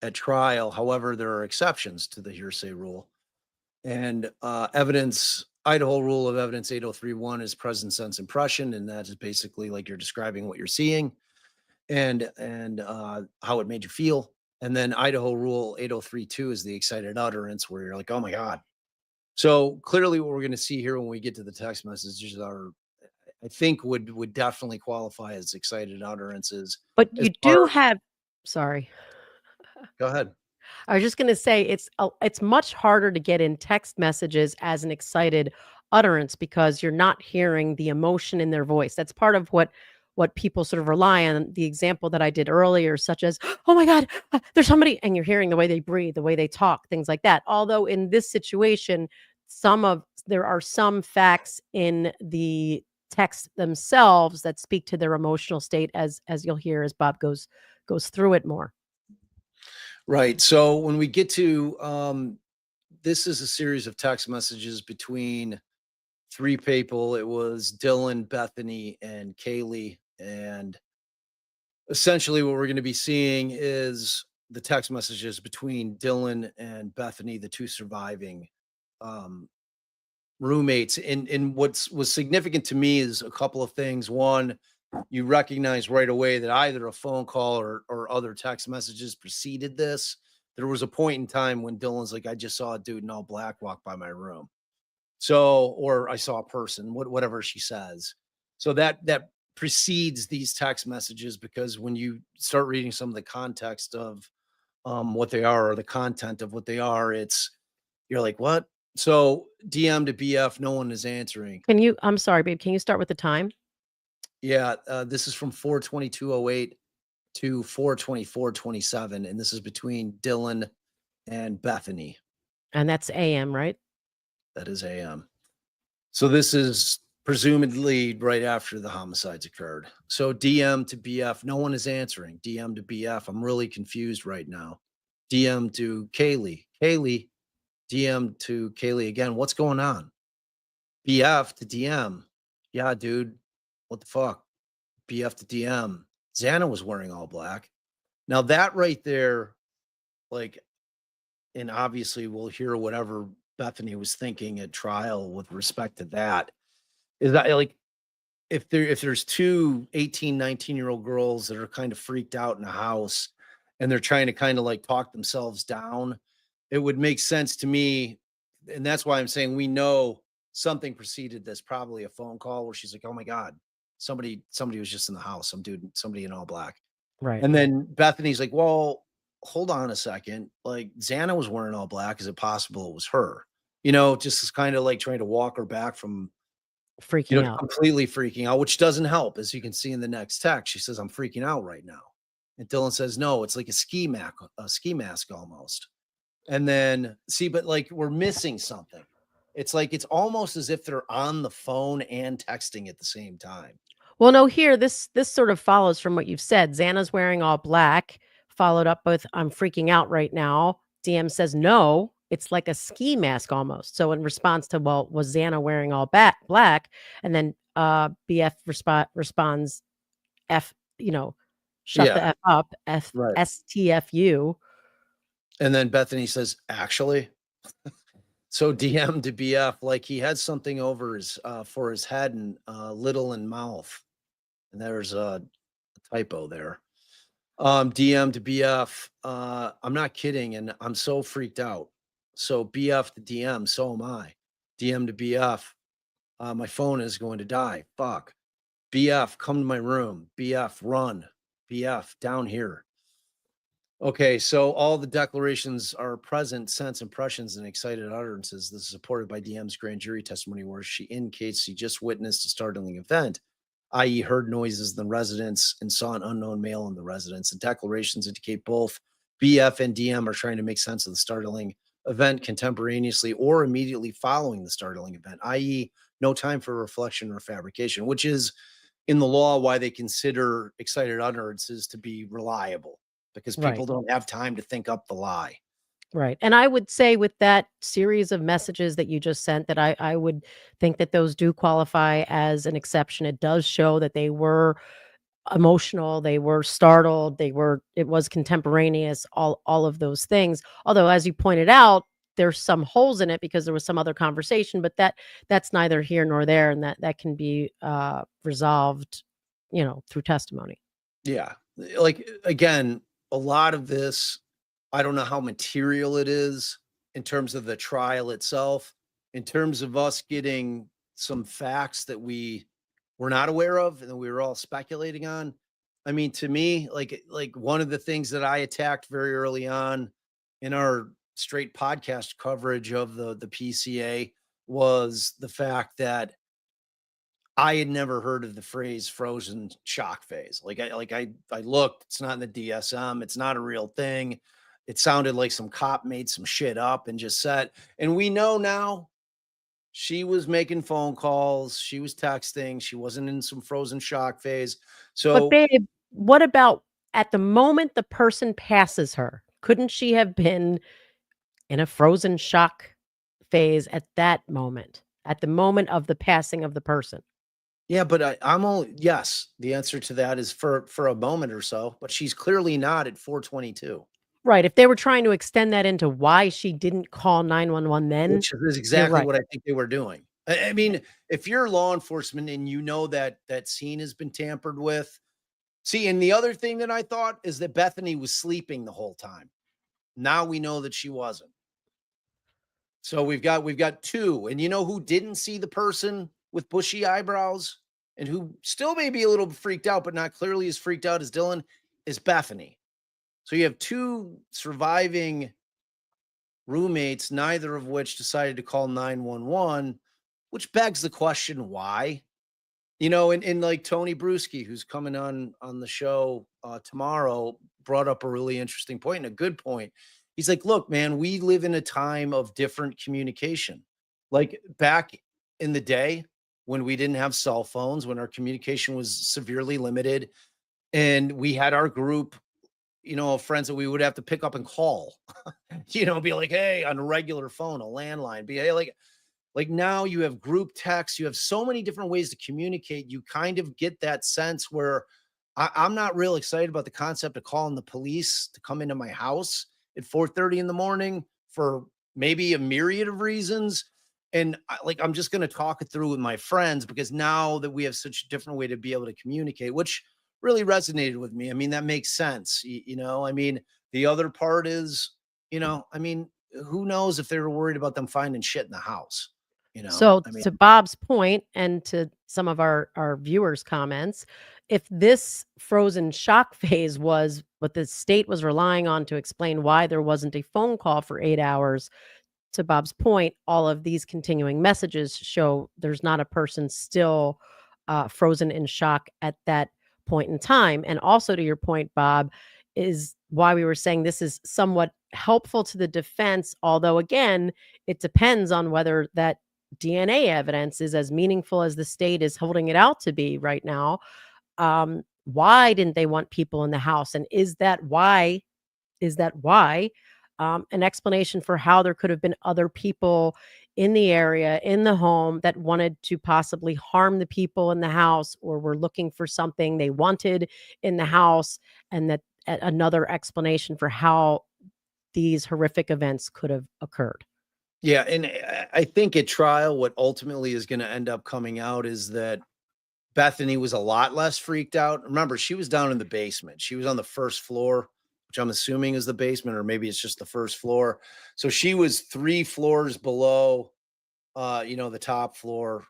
at trial. However, there are exceptions to the hearsay rule. And Idaho rule of evidence 8031 is present sense impression. And that is basically like you're describing what you're seeing and how it made you feel. And then Idaho rule 8032 is the excited utterance where you're like, oh my God. So clearly what we're going to see here when we get to the text messages are, I think would definitely qualify as excited utterances
But
as
you do
far
have sorry.
go ahead.
I was just gonna say it's much harder to get in text messages as an excited utterance because you're not hearing the emotion in their voice. That's part of what people sort of rely on. The example that I did earlier, such as, "Oh my God, there's somebody," and you're hearing the way they breathe, the way they talk, things like that. Although in this situation, there are some facts in the text themselves that speak to their emotional state, as you'll hear as Bob goes through it more.
Right. So when we get to this is a series of text messages between three people. It was Dylan, Bethany, and Kaylee. And essentially what we're going to be seeing is the text messages between Dylan and Bethany, the two surviving um, roommates. And was significant to me is a couple of things. One, you recognize right away that either a phone call or other text messages preceded this. There was a point in time when Dylan's like, I just saw a dude in all black walk by my room. So, or I saw a person, whatever she says. So that precedes these text messages because when you start reading some of the context of what they are or the content of what they are, you're like, what? So DM to BF, no one is answering.
I'm sorry, babe, can you start with the time?
Yeah, this is from 42208 to 42427, and this is between Dylan and Bethany.
And that's AM, right?
That is AM. So this is presumably right after the homicides occurred. So DM to BF, no one is answering. DM to BF, I'm really confused right now. DM to Kaylee. Kaylee, DM to Kaylee again. What's going on? BF to DM. Yeah, dude. What the fuck? BF to DM. Xana was wearing all black. Now that right there, like, and obviously we'll hear whatever Bethany was thinking at trial with respect to that. Is that like if there's two 18, 19-year-old girls that are kind of freaked out in a house and they're trying to kind of like talk themselves down, it would make sense to me. And that's why I'm saying we know something preceded this, probably a phone call where she's like, oh my God, somebody was just in the house, somebody in all black.
Right.
And then Bethany's like, well, hold on a second. Like Xana was wearing all black. Is it possible it was her? Just is kind of like trying to walk her back from,
Freaking out.
completely freaking out, which doesn't help. As you can see in the next text, she says, I'm freaking out right now. And Dylan says, no, it's like a ski mask almost. And then see, but like we're missing something. It's like it's almost as if they're on the phone and texting at the same time.
Well, no, here this sort of follows from what you've said. Xana's wearing all black, followed up with "I'm freaking out right now." DM says no. It's like a ski mask almost. So in response to, well, was Xana wearing all black? And then BF responds, F, shut the
Yeah,
F up, F
right.
STFU.
And then Bethany says, actually. So DM to BF, like he had something over his for his head and little in mouth. And there's a typo there. DM to BF, I'm not kidding, and I'm so freaked out. So BF to DM, so am I. DM to BF, my phone is going to die. Fuck. BF, come to my room. BF, run. BF, down here. Okay, so all the declarations are present sense impressions and excited utterances. This is supported by DM's grand jury testimony, where she indicates she just witnessed a startling event, i.e., heard noises in the residence and saw an unknown male in the residence. The declarations indicate both BF and DM are trying to make sense of the startling event contemporaneously or immediately following the startling event, i.e., no time for reflection or fabrication, which is in the law why they consider excited utterances to be reliable, because people
Right.
don't have time to think up the lie.
Right. And I would say with that series of messages that you just sent, that I would think that those do qualify as an exception. It does show that they were emotional, they were startled, it was contemporaneous, all of those things. Although, as you pointed out, there's some holes in it because there was some other conversation, but that's neither here nor there, and that can be resolved, through testimony.
Yeah. Like, again, a lot of this, I don't know how material it is in terms of the trial itself, in terms of us getting some facts that we were not aware of and that we were all speculating on. I mean, to me, like one of the things that I attacked very early on in our straight podcast coverage of the PCA was the fact that I had never heard of the phrase frozen shock phase. I looked, it's not in the DSM, it's not a real thing. It sounded like some cop made some shit up and just said, and we know now she was making phone calls, she was texting, she wasn't in some frozen shock phase.
But
So
babe, what about at the moment the person passes her? Couldn't she have been in a frozen shock phase at that moment, at the moment of the passing of the person?
yeah, but I'm only yes, the answer to that is for a moment or so, but she's clearly not at 422.
Right, if they were trying to extend that into why she didn't call 911 then,
Which is
you're
exactly
right.
what I think they were doing. I mean, if you're law enforcement and you know that that scene has been tampered with. See, and the other thing that I thought is that Bethany was sleeping the whole time. Now we know that she wasn't. So we've got two. And you know who didn't see the person with bushy eyebrows and who still may be a little freaked out, but not clearly as freaked out as Dylan, is Bethany. So you have two surviving roommates, neither of which decided to call 911, which begs the question why. And like Tony Bruschi, who's coming on the show tomorrow, brought up a really interesting point and a good point. He's like, look, man, we live in a time of different communication. Like back in the day when we didn't have cell phones, when our communication was severely limited, and we had our group, of friends that we would have to pick up and call, be like, hey, on a regular phone, a landline, be hey, like now you have group texts, you have so many different ways to communicate. You kind of get that sense where I'm not real excited about the concept of calling the police to come into my house at 4:30 in the morning for maybe a myriad of reasons. And I'm just going to talk it through with my friends because now that we have such a different way to be able to communicate, which really resonated with me. I mean, that makes sense. I mean, the other part is, I mean, who knows if they were worried about them finding shit in the house,
So
I mean,
to Bob's point and to some of our viewers' comments, if this frozen shock phase was what the state was relying on to explain why there wasn't a phone call for 8 hours, to Bob's point, all of these continuing messages show there's not a person still frozen in shock at that point in time. And also to your point, Bob, is why we were saying this is somewhat helpful to the defense, although again, it depends on whether that DNA evidence is as meaningful as the state is holding it out to be right now. Why didn't they want people in the house? And is that why? An explanation for how there could have been other people in the area, in the home, that wanted to possibly harm the people in the house or were looking for something they wanted in the house, and that another explanation for how these horrific events could have occurred.
yeah. And I think at trial, what ultimately is going to end up coming out is that Bethany was a lot less freaked out. Remember, she was down in the basement. She was on the first floor, which I'm assuming is the basement, or maybe it's just the first floor. So she was 3 floors below, the top floor,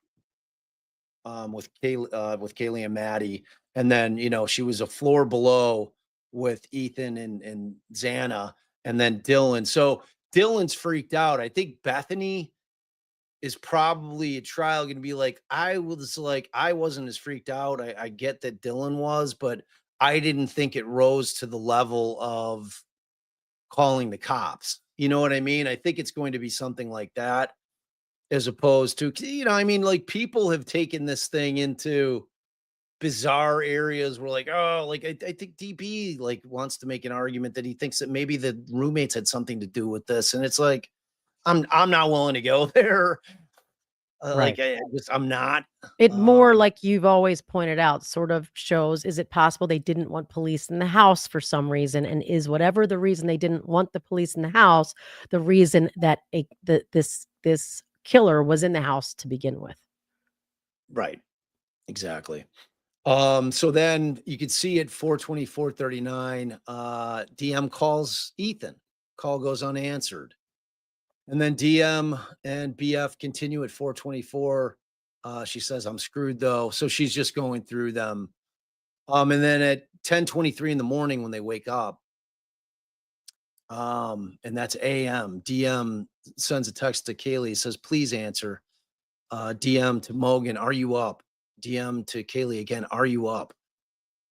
with Kaylee and Maddie. And then, she was a floor below with Ethan and Xana, and then Dylan. So Dylan's freaked out. I think Bethany is probably a trial going to be like, I wasn't as freaked out. I get that Dylan was, but I didn't think it rose to the level of calling the cops. You know what I mean? I think it's going to be something like that, as opposed to, I mean, like, people have taken this thing into bizarre areas where, like, oh, like, I think DB like wants to make an argument that he thinks that maybe the roommates had something to do with this. And it's like, I'm not willing to go there. Like,
Right.
I'm not.
It
Um,
more, like you've always pointed out, sort of shows, is it possible they didn't want police in the house for some reason? And is whatever the reason they didn't want the police in the house, the reason that this killer was in the house to begin with?
right. Exactly. So then you could see at 4:24:39, DM calls Ethan. Call goes unanswered. And then DM and BF continue at 4:24. She says, I'm screwed though. So she's just going through them. And then at 10:23 in the morning when they wake up, and that's AM, DM sends a text to Kaylee, says, please answer. DM to Mogan, are you up? DM to Kaylee again, are you up?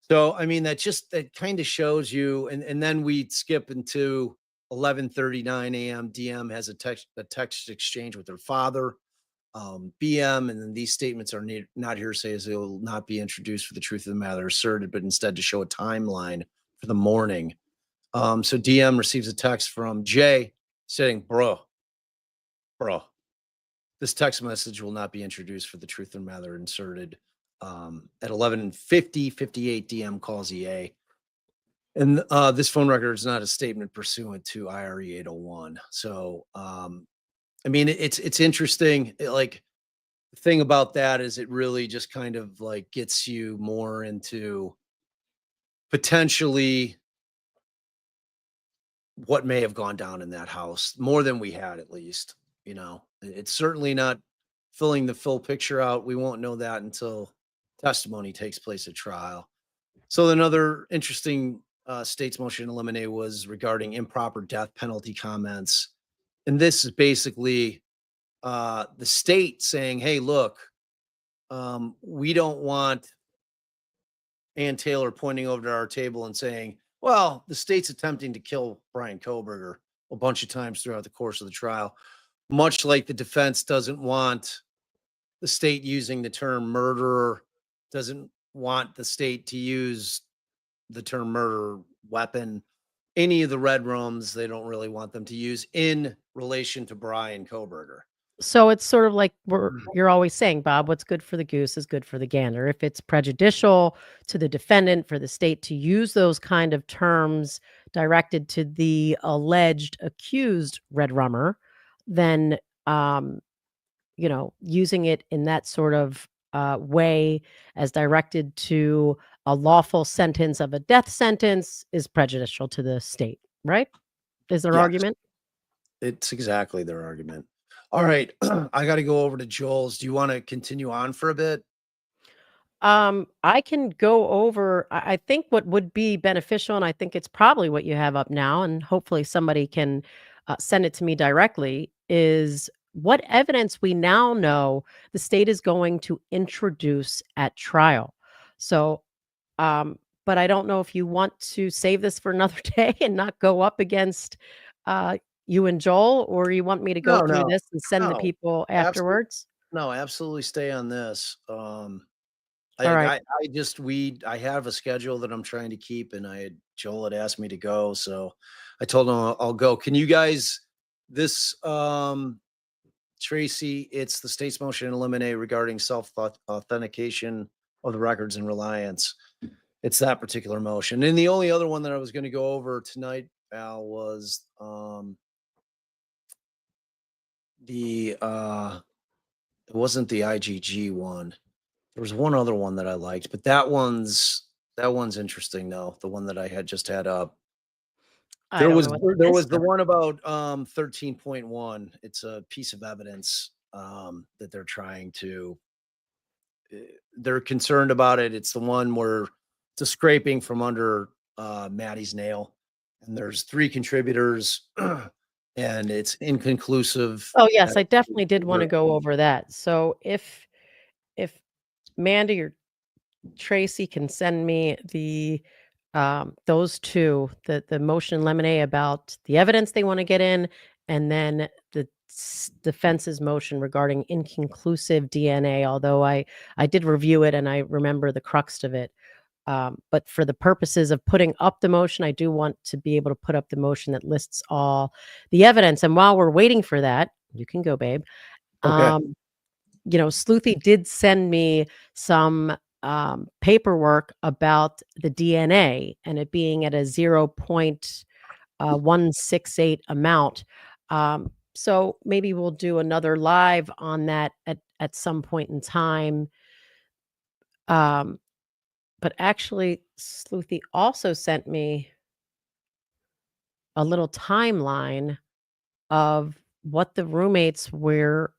So, I mean, that kind of shows you, and then we skip into 11:39 a.m. DM has a text exchange with her father, BM, and then these statements are not hearsay, as they will not be introduced for the truth of the matter asserted, but instead to show a timeline for the morning. So DM receives a text from Jay saying, bro, this text message will not be introduced for the truth of the matter inserted. At 11:58, DM calls EA. And this phone record is not a statement pursuant to IRE 801. So, I mean, it's interesting. Like, the thing about that is it really just kind of like gets you more into potentially what may have gone down in that house, more than we had, at least. It's certainly not filling the full picture out. We won't know that until testimony takes place at trial. So another interesting state's motion to eliminate was regarding improper death penalty comments. And this is basically the state saying, hey, look, we don't want Ann Taylor pointing over to our table and saying, well, the state's attempting to kill Bryan Kohberger a bunch of times throughout the course of the trial, much like the defense doesn't want the state using the term murderer, doesn't want the state to use the term murder weapon, any of the red rooms, they don't really want them to use in relation to Bryan Kohberger.
So it's sort of like you're always saying, Bob, what's good for the goose is good for the gander. If it's prejudicial to the defendant for the state to use those kind of terms directed to the alleged accused red rummer, then using it in that sort of way as directed to a lawful sentence of a death sentence is prejudicial to the state, right? Is their
Yes,
argument?
it's exactly their argument. All right, I got to go over to Joel's. Do you want to continue on for a bit?
I can go over, I think what would be beneficial, and I think it's probably what you have up now, and hopefully somebody can send it to me directly, is what evidence we now know the state is going to introduce at trial. So, but I don't know if you want to save this for another day and not go up against uh, you and Joel, or you want me to go
No,
through
no,
this and send the
no.
people
Absolutely,
afterwards?
no, absolutely stay on this.
All right.
I have a schedule that I'm trying to keep, and Joel had asked me to go, so I told him I'll go. Can you guys this Tracy, it's the state's motion to eliminate regarding self authentication of the records and reliance. It's that particular motion. And the only other one that I was going to go over tonight, Al, was the it wasn't the IGG one. There was one other one that I liked, but that one's interesting though. The one that I had just had up.
I
There
don't
was
know what
there
that is.
was the one about 13.1. It's a piece of evidence that they're trying to they're concerned about it. It's the one where it's a scraping from under Maddie's nail, and there's three contributors, and it's inconclusive.
Oh, yes,
as
I
to
definitely did wanna
where-
go over that. So if Mandy or Tracy can send me those 2, the motion lemonade about the evidence they wanna get in, and then the defense's motion regarding inconclusive DNA, although I did review it and I remember the crux of it. But for the purposes of putting up the motion, I do want to be able to put up the motion that lists all the evidence. And while we're waiting for that, you can go, babe.
Okay.
Um, Sleuthy did send me some paperwork about the DNA and it being at a 0.168 amount. So maybe we'll do another live on that at some point in time. Um, But actually, Sleuthy also sent me a little timeline of what the roommates were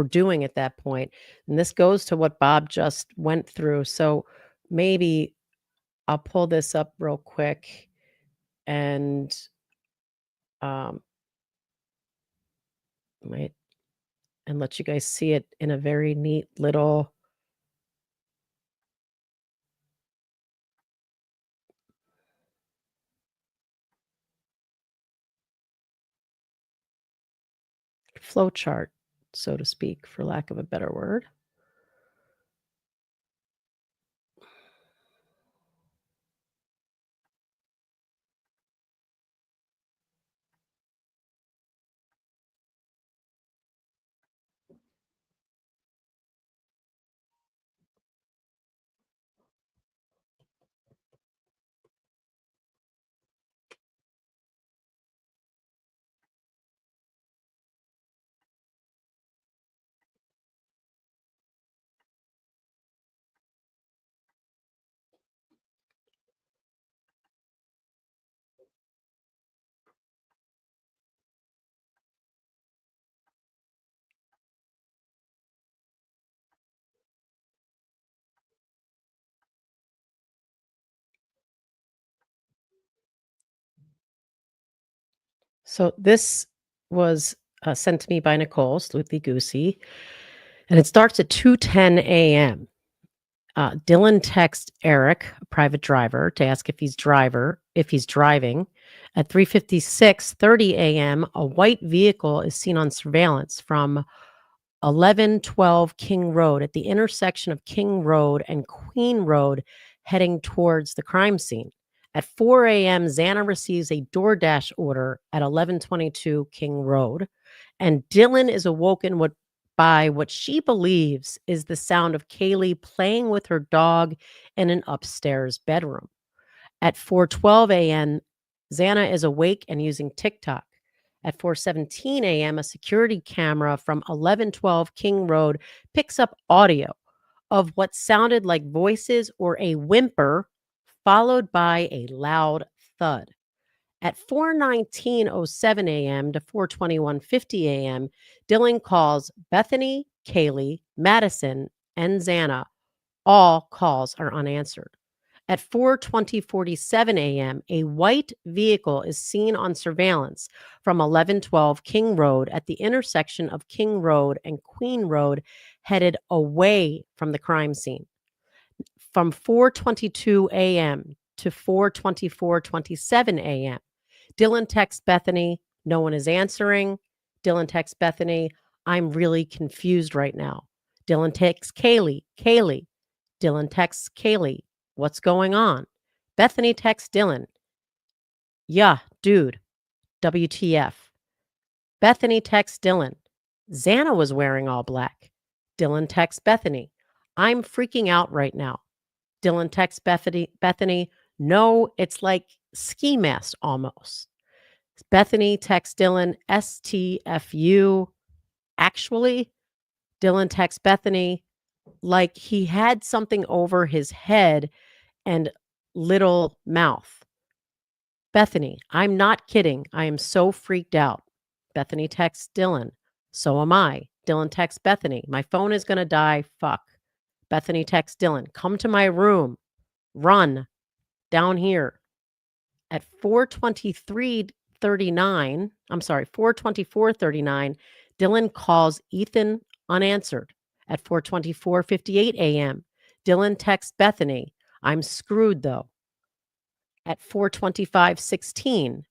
doing at that point. And this goes to what Bob just went through. So maybe I'll pull this up real quick and um wait and let you guys see it in a very neat little flow chart, so to speak, for lack of a better word. So this was sent to me by Nicole Sleuthy Goosey, and it starts at 2:10 a.m. Dylan texts Eric, a private driver, to ask if he's driving. At 3:56:30 a.m., a white vehicle is seen on surveillance from 1112 King Road at the intersection of King Road and Queen Road, heading towards the crime scene. At 4 a.m., Xana receives a DoorDash order at 1122 King Road, and Dylan is awoken by what she believes is the sound of Kaylee playing with her dog in an upstairs bedroom. At 4:12 a.m., Xana is awake and using TikTok. At 4:17 a.m., a security camera from 1112 King Road picks up audio of what sounded like voices or a whimper, followed by a loud thud. At 4:19:07 a.m. to 4:21:50 a.m., Dylan calls Bethany, Kaylee, Madison, and Xana. All calls are unanswered. At 4:47 a.m., a white vehicle is seen on surveillance from 1112 King Road at the intersection of King Road and Queen Road, headed away from the crime scene. From 4:22 a.m. to 4:27 a.m., Dylan texts Bethany, no one is answering. Dylan texts Bethany, I'm really confused right now. Dylan texts Kaylee, Dylan texts Kaylee, what's going on? Bethany texts Dylan, yeah, dude, WTF. Bethany texts Dylan, Xana was wearing all black. Dylan texts Bethany, I'm freaking out right now. Dylan texts Bethany, no, it's like ski mask almost. Bethany texts Dylan, STFU. Actually, Dylan texts Bethany like he had something over his head and little mouth. Bethany, I'm not kidding. I am so freaked out. Bethany texts Dylan, so am I. Dylan texts Bethany, my phone is going to die. Fuck. Bethany texts Dylan, come to my room. Run down here. At 4:24:39, Dylan calls Ethan unanswered. At 4:24:58 a.m., Dylan texts Bethany, I'm screwed though. At 4:25:16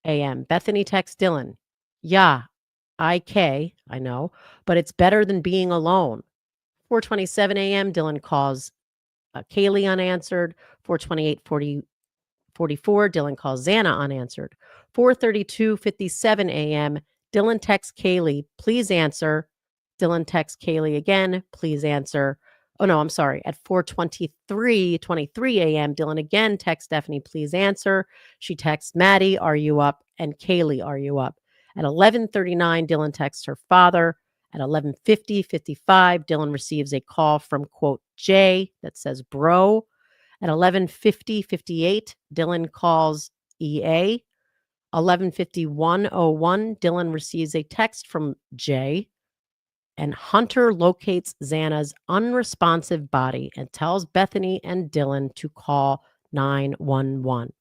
a.m., Bethany texts Dylan, yeah, I know, but it's better than being alone. 4:27 a.m., Dylan calls Kaylee unanswered. 4:28:44, Dylan calls Xana unanswered. 4:32:57 a.m., Dylan texts Kaylee, please answer. Dylan texts Kaylee again, please answer. Oh, no, I'm sorry. At 4:23:23 a.m., Dylan again texts Stephanie, please answer. She texts Maddie, are you up? And Kaylee, are you up? At 11:39, Dylan texts her father. At 11:55, Dylan receives a call from, quote, Jay that says bro. At 11:58, Dylan calls EA. 11:51:01, Dylan receives a text from Jay, and Hunter locates Xana's unresponsive body and tells Bethany and Dylan to call 911.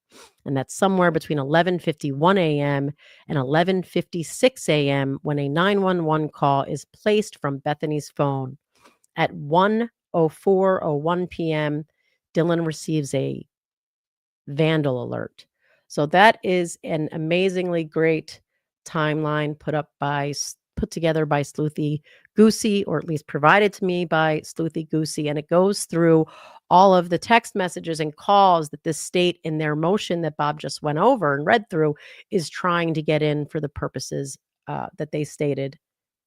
And that's somewhere between 11:51 a.m. and 11:56 a.m. when a 911 call is placed from Bethany's phone. At 1:04:01 p.m., Dylan receives a vandal alert. So that is an amazingly great timeline put together by Sleuthy Goosey, or at least provided to me by Sleuthy Goosey, and it goes through all of the text messages and calls that this state, in their motion that Bob just went over and read through, is trying to get in for the purposes that they stated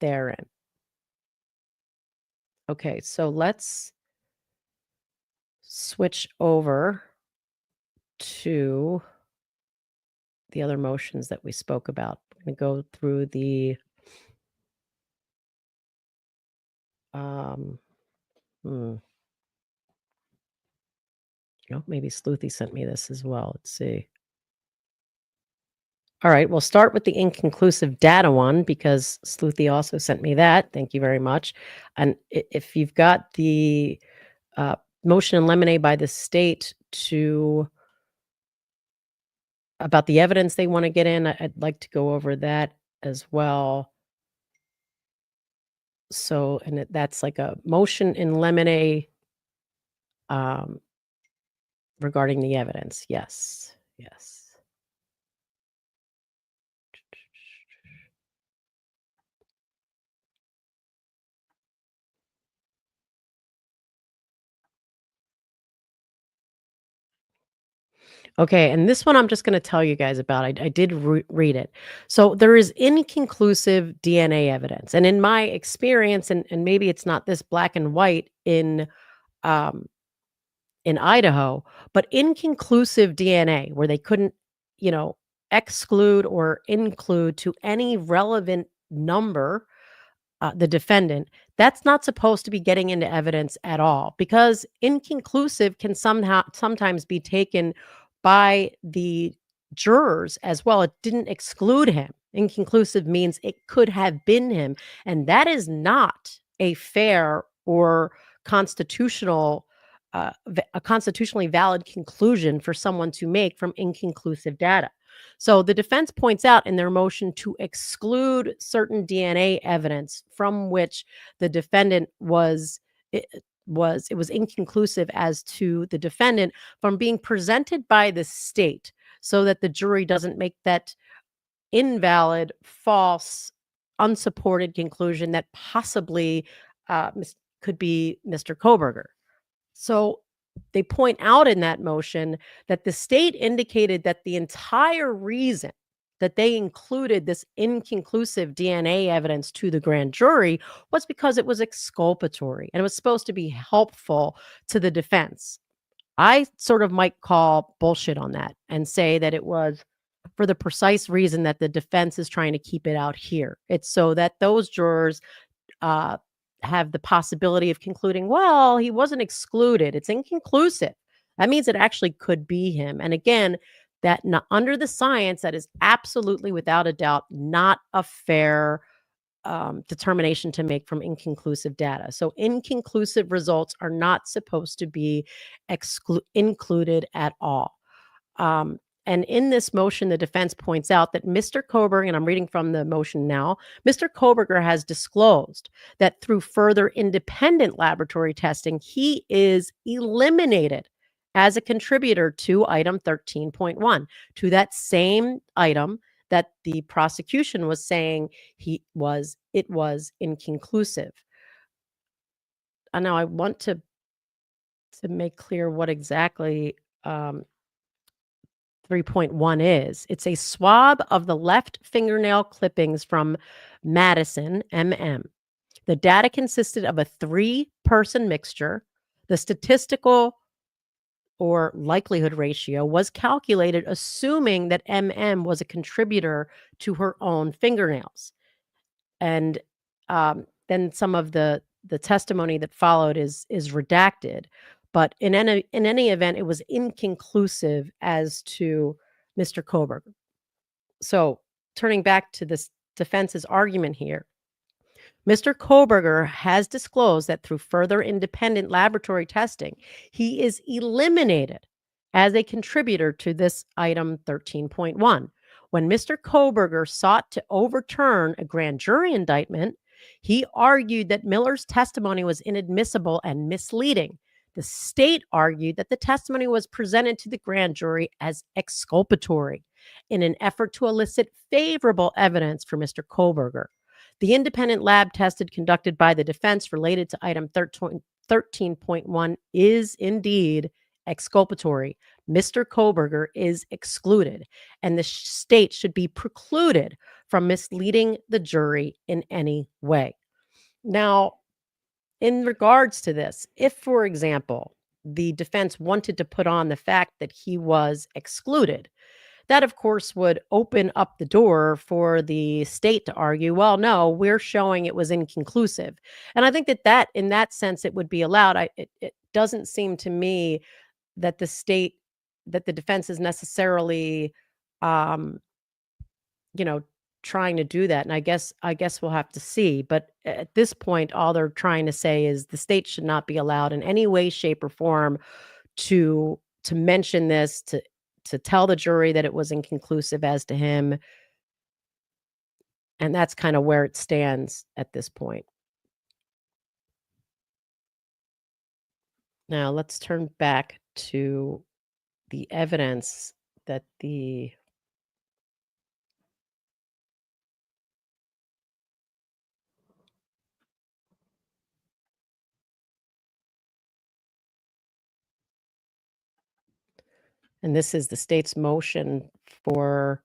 therein. Okay, so let's switch over to the other motions that we spoke about. I'm going to go through the maybe Sleuthy sent me this as well. Let's see. All right, we'll start with the inconclusive data one because Sleuthy also sent me that. Thank you very much. And if you've got the motion in limine by the state about the evidence they want to get in, I'd like to go over that as well. So, and that's like a motion in limine regarding the evidence. Yes. Okay, and this one I'm just going to tell you guys about. I did read it. So there is inconclusive DNA evidence. And in my experience, and maybe it's not this black and white in Idaho, but inconclusive DNA where they couldn't, exclude or include to any relevant number the defendant, that's not supposed to be getting into evidence at all, because inconclusive can sometimes be taken by the jurors as well. It didn't exclude him. Inconclusive means it could have been him, and that is not a fair or constitutional a constitutionally valid conclusion for someone to make from inconclusive data. So the defense points out in their motion to exclude certain DNA evidence from which the defendant it was inconclusive as to the defendant from being presented by the state, so that the jury doesn't make that invalid, false, unsupported conclusion that possibly could be Mr. Kohberger. So they point out in that motion that the state indicated that the entire reason that they included this inconclusive DNA evidence to the grand jury was because it was exculpatory and it was supposed to be helpful to the defense. I sort of might call bullshit on that and say that it was for the precise reason that the defense is trying to keep it out here. It's so that those jurors have the possibility of concluding, well, he wasn't excluded. It's inconclusive. That means it actually could be him. And again, that under the science, that is absolutely, without a doubt, not a fair determination to make from inconclusive data. So inconclusive results are not supposed to be included at all. And in this motion, the defense points out that Mr. Kohberger, and I'm reading from the motion now, Mr. Kohberger has disclosed that through further independent laboratory testing, he is eliminated as a contributor to item 13.1, to that same item that the prosecution was saying it was inconclusive. And now I want to make clear what exactly 3.1 is. It's a swab of the left fingernail clippings from Madison, MM. The data consisted of a 3-person mixture. The statistical or likelihood ratio was calculated assuming that MM was a contributor to her own fingernails. And then some of the testimony that followed is redacted. But in any event, it was inconclusive as to Mr. Kohberger. So turning back to this defense's argument here, Mr. Kohberger has disclosed that through further independent laboratory testing, he is eliminated as a contributor to this item 13.1. When Mr. Kohberger sought to overturn a grand jury indictment, he argued that Miller's testimony was inadmissible and misleading. The state argued that the testimony was presented to the grand jury as exculpatory in an effort to elicit favorable evidence for Mr. Kohberger. The independent lab tested conducted by the defense related to item 13.1 is indeed exculpatory. Mr. Kohberger is excluded, and the state should be precluded from misleading the jury in any way. Now, in regards to this, if, for example, the defense wanted to put on the fact that he was excluded, that, of course, would open up the door for the state to argue, well, no, we're showing it was inconclusive. And I think that in that sense, it would be allowed. It doesn't seem to me that that the defense is necessarily, trying to do that. And I guess we'll have to see. But at this point, all they're trying to say is the state should not be allowed in any way, shape, or form to mention this, to tell the jury that it was inconclusive as to him. And that's kind of where it stands at this point. Now let's turn back to the evidence that and this is the state's motion for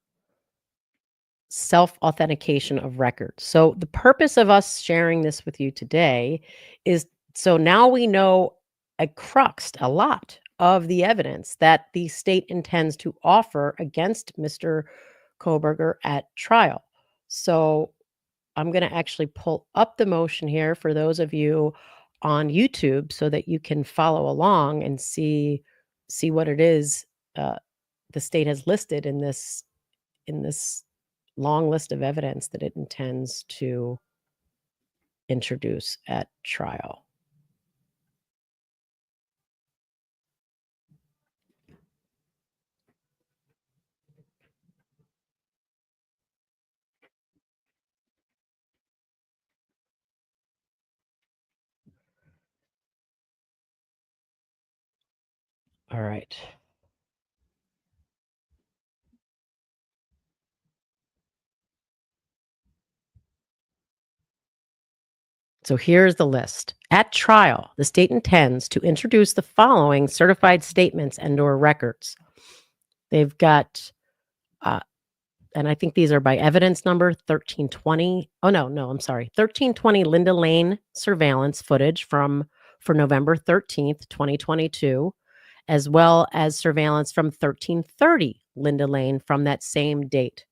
self-authentication of records. So the purpose of us sharing this with you today is so now we know a lot of the evidence that the state intends to offer against Mr. Kohberger at trial. So I'm going to actually pull up the motion here for those of you on YouTube so that you can follow along and see what it is the state has listed in this long list of evidence that it intends to introduce at trial. All right. So here's the list. At trial, the state intends to introduce the following certified statements and/or records. They've got, and I think these are by evidence number 1320. Oh, no, I'm sorry. 1320 Linda Lane surveillance footage for November 13th, 2022, as well as surveillance from 1330 Linda Lane from that same date.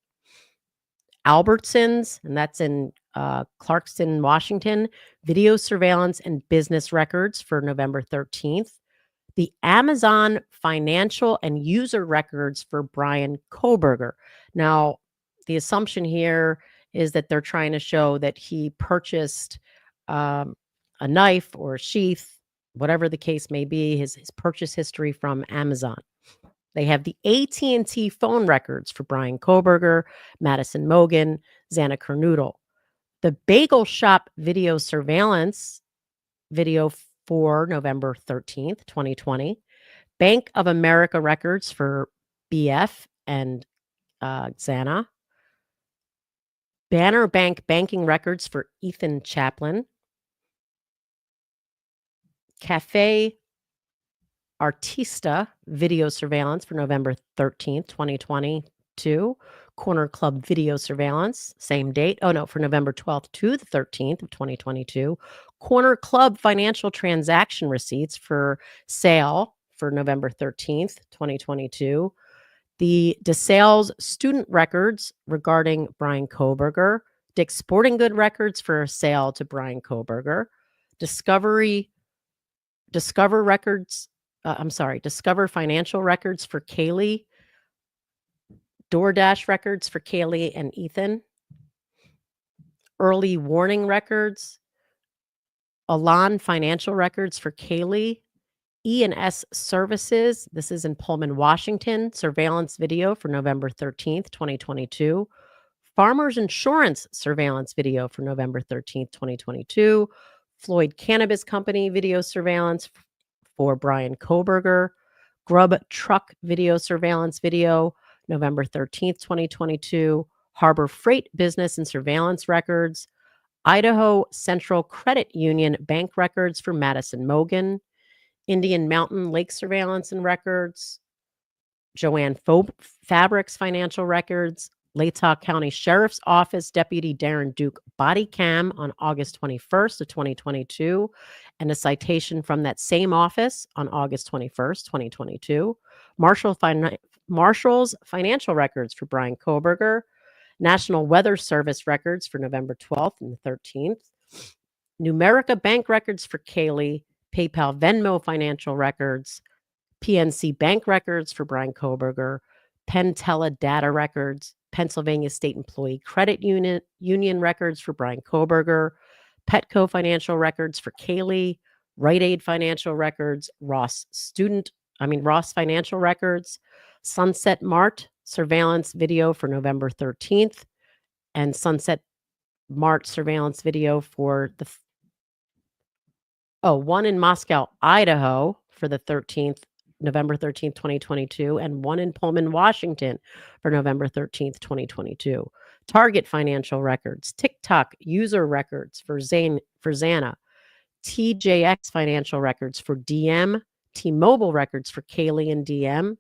Albertsons, and that's in Clarkston, Washington, video surveillance and business records for November 13th. The Amazon financial and user records for Bryan Kohberger. Now, the assumption here is that they're trying to show that he purchased a knife or a sheath, whatever the case may be, his purchase history from Amazon. They have the AT&T phone records for Bryan Kohberger, Madison Mogen, Xana Kernodle. The Bagel Shop video surveillance video for November 13th, 2020. Bank of America records for BF and Xana. Banner Bank banking records for Ethan Chaplin. Cafe Artista video surveillance for November 13th, 2022. Corner Club video surveillance, same date. Oh, no, for November 12th to the 13th of 2022. Corner Club financial transaction receipts for sale for November 13th, 2022. The DeSales student records regarding Bryan Kohberger. Dick's Sporting Good records for sale to Bryan Kohberger. Discover financial records for Kaylee. DoorDash records for Kaylee and Ethan. Early warning records. Elan financial records for Kaylee. E&S Services, this is in Pullman, Washington, surveillance video for November 13th, 2022. Farmers Insurance surveillance video for November 13th, 2022. Floyd Cannabis Company video surveillance for Bryan Kohberger. Grub Truck video surveillance video, November 13th, 2022. Harbor Freight business and surveillance records. Idaho Central Credit Union bank records for Madison Mogen. Indian Mountain Lake surveillance and records. Joanne Fabrics financial records. Latah County Sheriff's Office Deputy Darren Duke body cam on August 21st of 2022, and a citation from that same office on August 21st, 2022. Marshall's financial records for Bryan Kohberger. National Weather Service records for November 12th and the 13th. Numerica bank records for Kaylee. PayPal Venmo financial records. PNC bank records for Bryan Kohberger. Pentella data records. Pennsylvania State Employee Credit Union records for Bryan Kohberger. Petco financial records for Kaylee. Rite Aid financial records. Ross financial records. Sunset Mart surveillance video for November 13th. And Sunset Mart surveillance video for one in Moscow, Idaho for the 13th, November 13th, 2022, and one in Pullman, Washington for November 13th, 2022. Target financial records, TikTok user records for Xana, TJX financial records for DM, T-Mobile records for Kaylee and DM,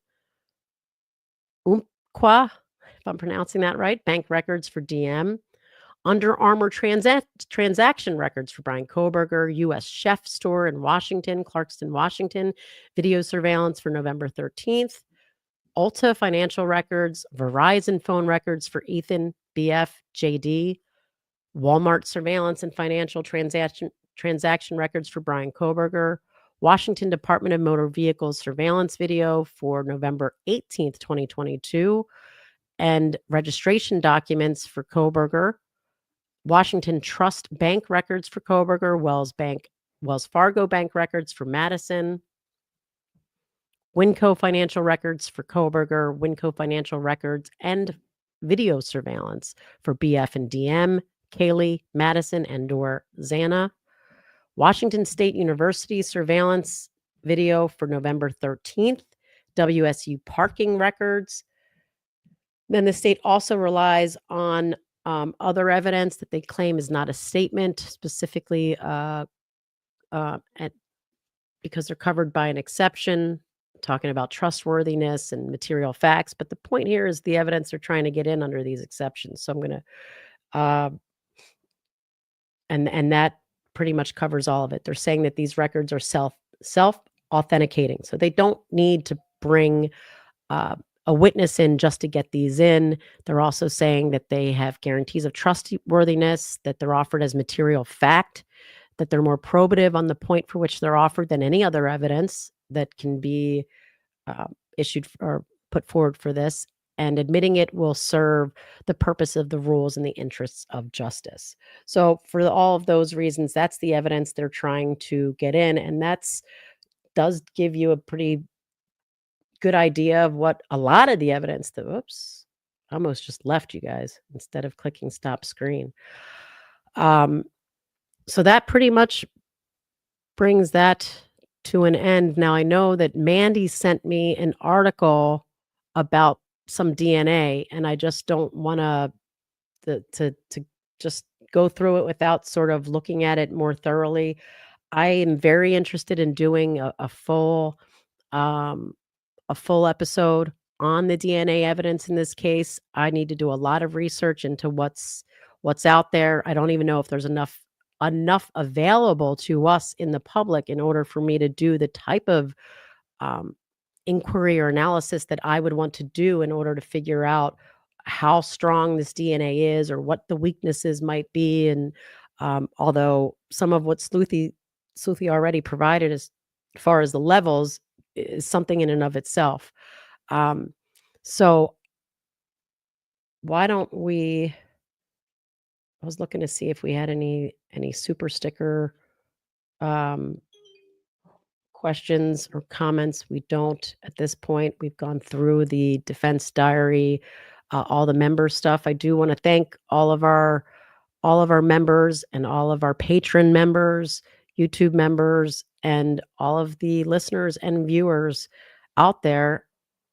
Umpqua, if I'm pronouncing that right, bank records for DM, Under Armour transaction records for Bryan Kohberger, U.S. Chef Store in Washington, Clarkston, Washington, video surveillance for November 13th, Ulta financial records, Verizon phone records for Ethan, BF, JD, Walmart surveillance and financial transaction records for Bryan Kohberger, Washington Department of Motor Vehicles surveillance video for November 18th, 2022, and registration documents for Kohberger, Washington Trust Bank records for Kohberger, Wells Fargo Bank records for Madison, Winco financial records for Kohberger, Winco financial records and video surveillance for BF and DM, Kaylee, Madison, and/or Xana. Washington State University surveillance video for November 13th, WSU parking records. Then the state also relies on other evidence that they claim is not a statement, specifically because they're covered by an exception, talking about trustworthiness and material facts. But the point here is the evidence they're trying to get in under these exceptions. So I'm going to, and that pretty much covers all of it. They're saying that these records are self authenticating, so they don't need to bring a witness in just to get these in. They're also saying that they have guarantees of trustworthiness, that they're offered as material fact, that they're more probative on the point for which they're offered than any other evidence that can be issued or put forward for this, and admitting it will serve the purpose of the rules and the interests of justice. So for all of those reasons, that's the evidence they're trying to get in, and that's does give you a pretty good idea of what a lot of the evidence that, oops, I almost just left you guys instead of clicking stop screen. So that pretty much brings that to an end. Now I know that Mandy sent me an article about some DNA, and I just don't want to just go through it without sort of looking at it more thoroughly. I am very interested in doing a full episode on the DNA evidence in this case. I need to do a lot of research into what's out there. I don't even know if there's enough available to us in the public in order for me to do the type of inquiry or analysis that I would want to do in order to figure out how strong this DNA is or what the weaknesses might be. And although some of what Sleuthy already provided as far as the levels is something in and of itself. So why don't we, I was looking to see if we had any super sticker questions or comments. We don't at this point. We've gone through the defense diary, all the member stuff. I do want to thank all of our members and all of our patron members, YouTube members, and all of the listeners and viewers out there.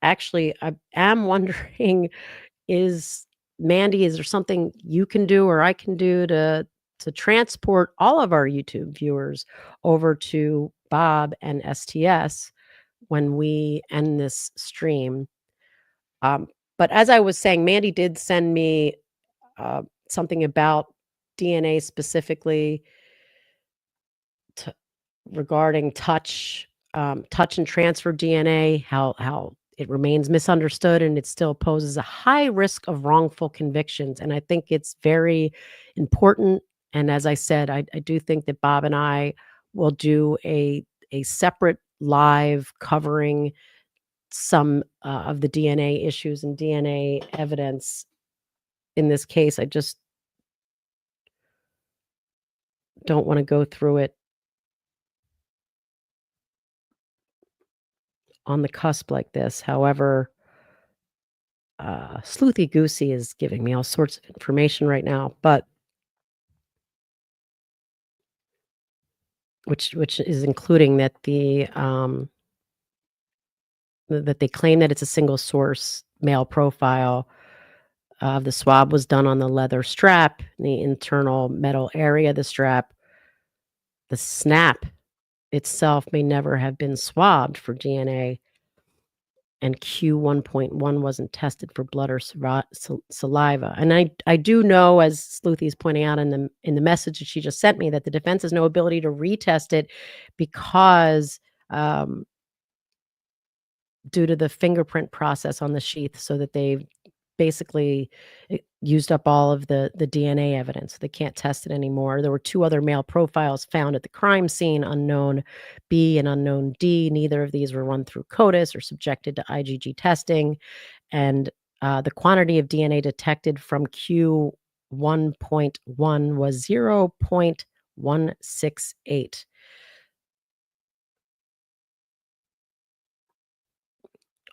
Actually, I am wondering, Mandy, is there something you can do or I can do to transport all of our YouTube viewers over to Bob and STS when we end this stream? But as I was saying, Mandy did send me something about DNA specifically regarding touch and transfer DNA, how it remains misunderstood and it still poses a high risk of wrongful convictions. And I think it's very important. And as I said, I do think that Bob and I will do a separate live covering some of the DNA issues and DNA evidence in this case. I just don't want to go through it on the cusp like this. However, Sleuthy Goosey is giving me all sorts of information right now, but which is including that that they claim that it's a single source male profile. The swab was done on the leather strap, the internal metal area of the strap. The snap itself may never have been swabbed for DNA, and Q1.1 wasn't tested for blood or saliva. And I do know, as Sleuthy is pointing out in the message that she just sent me, that the defense has no ability to retest it because due to the fingerprint process on the sheath, so that they basically used up all of the DNA evidence. They can't test it anymore. There were 2 other male profiles found at the crime scene, unknown B and unknown D. Neither of these were run through CODIS or subjected to IgG testing. And the quantity of DNA detected from Q1.1 was 0.168.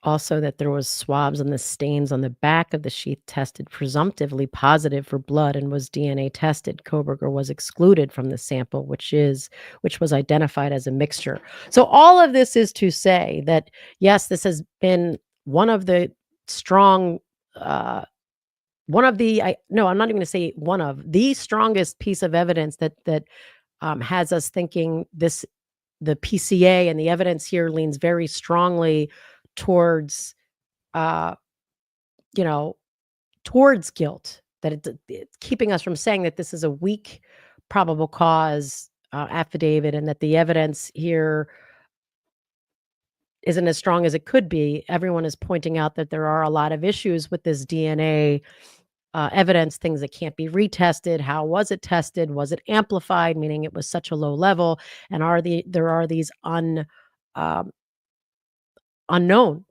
Also, that there was swabs on the stains on the back of the sheath tested presumptively positive for blood and was DNA tested. Kohberger was excluded from the sample, which was identified as a mixture. So all of this is to say that yes, this has been one of the strong I'm not even going to say one of the strongest piece of evidence that has us thinking the PCA and the evidence here leans very strongly towards towards guilt, that it's keeping us from saying that this is a weak probable cause affidavit, and that the evidence here isn't as strong as it could be. Everyone is pointing out that there are a lot of issues with this DNA evidence, things that can't be retested. How was it tested? Was it amplified, meaning it was such a low level? And there are these unknown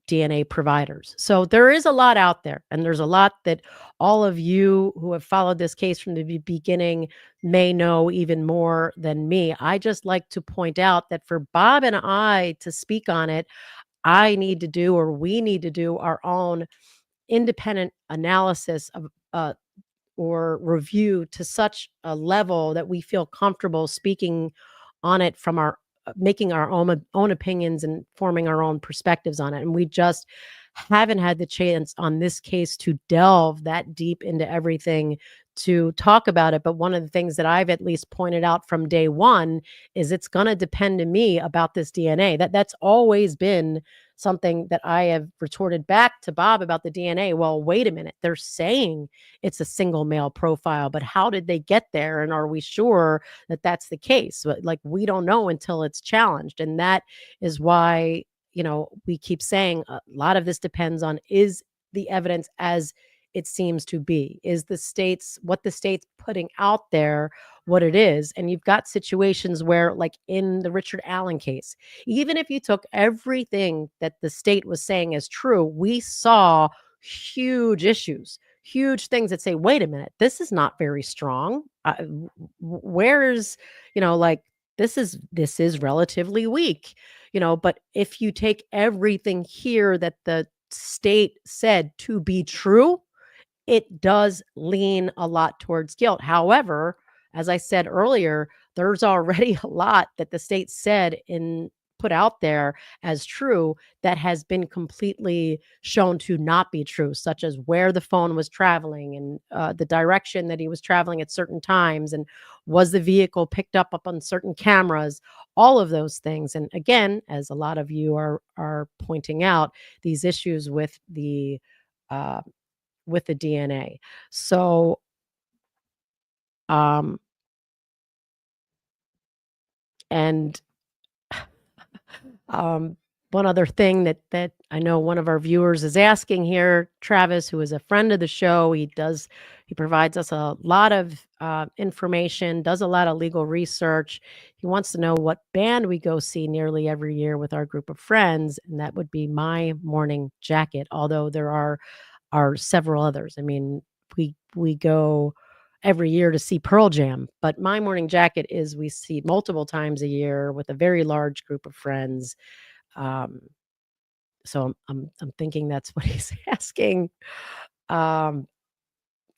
DNA providers. So there is a lot out there, and there's a lot that all of you who have followed this case from the beginning may know even more than me. I just like to point out that for Bob and I to speak on it, we need to do our own independent analysis of or review to such a level that we feel comfortable speaking on it from our making our own opinions and forming our own perspectives on it. And we just haven't had the chance on this case to delve that deep into everything to talk about it. But one of the things that I've at least pointed out from day one is it's going to depend to me about this DNA. That's always been something that I have retorted back to Bob about the DNA. Well, wait a minute. They're saying it's a single male profile, but how did they get there? And are we sure that that's the case? Like, we don't know until it's challenged. And that is why, we keep saying a lot of this depends on, is the evidence as it seems to be? Is what the state's putting out there what it is? And you've got situations where, like in the Richard Allen case, even if you took everything that the state was saying as true, we saw huge issues, huge things that say, wait a minute, this is not very strong. Where's, this is relatively weak, but if you take everything here that the state said to be true, it does lean a lot towards guilt. However, as I said earlier, there's already a lot that the state said put out there as true that has been completely shown to not be true, such as where the phone was traveling and the direction that he was traveling at certain times, and was the vehicle picked up on certain cameras, all of those things. And again, as a lot of you are pointing out, these issues with the DNA. So, and one other thing that I know one of our viewers is asking here, Travis, who is a friend of the show, he provides us a lot of information, does a lot of legal research. He wants to know what band we go see nearly every year with our group of friends, and that would be My Morning Jacket, although there are several others. I mean, we go every year to see Pearl Jam, but My Morning Jacket we see multiple times a year with a very large group of friends. So I'm thinking that's what he's asking. All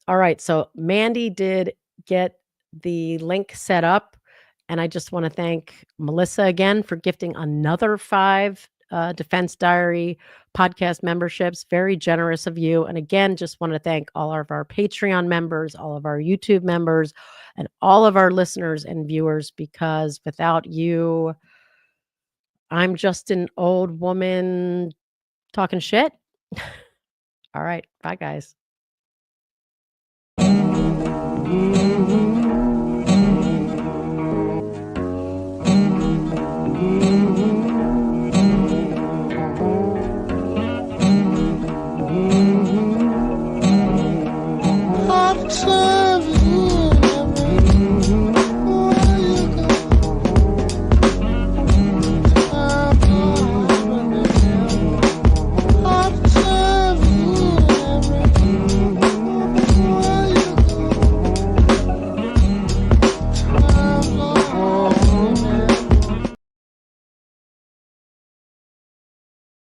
right, so Mandy did get the link set up, and I just want to thank Melissa again for gifting another 5 Defense Diary podcast memberships. Very generous of you. And again, just want to thank all of our Patreon members, all of our YouTube members, and all of our listeners and viewers, because without you, I'm just an old woman talking shit. All right. Bye, guys.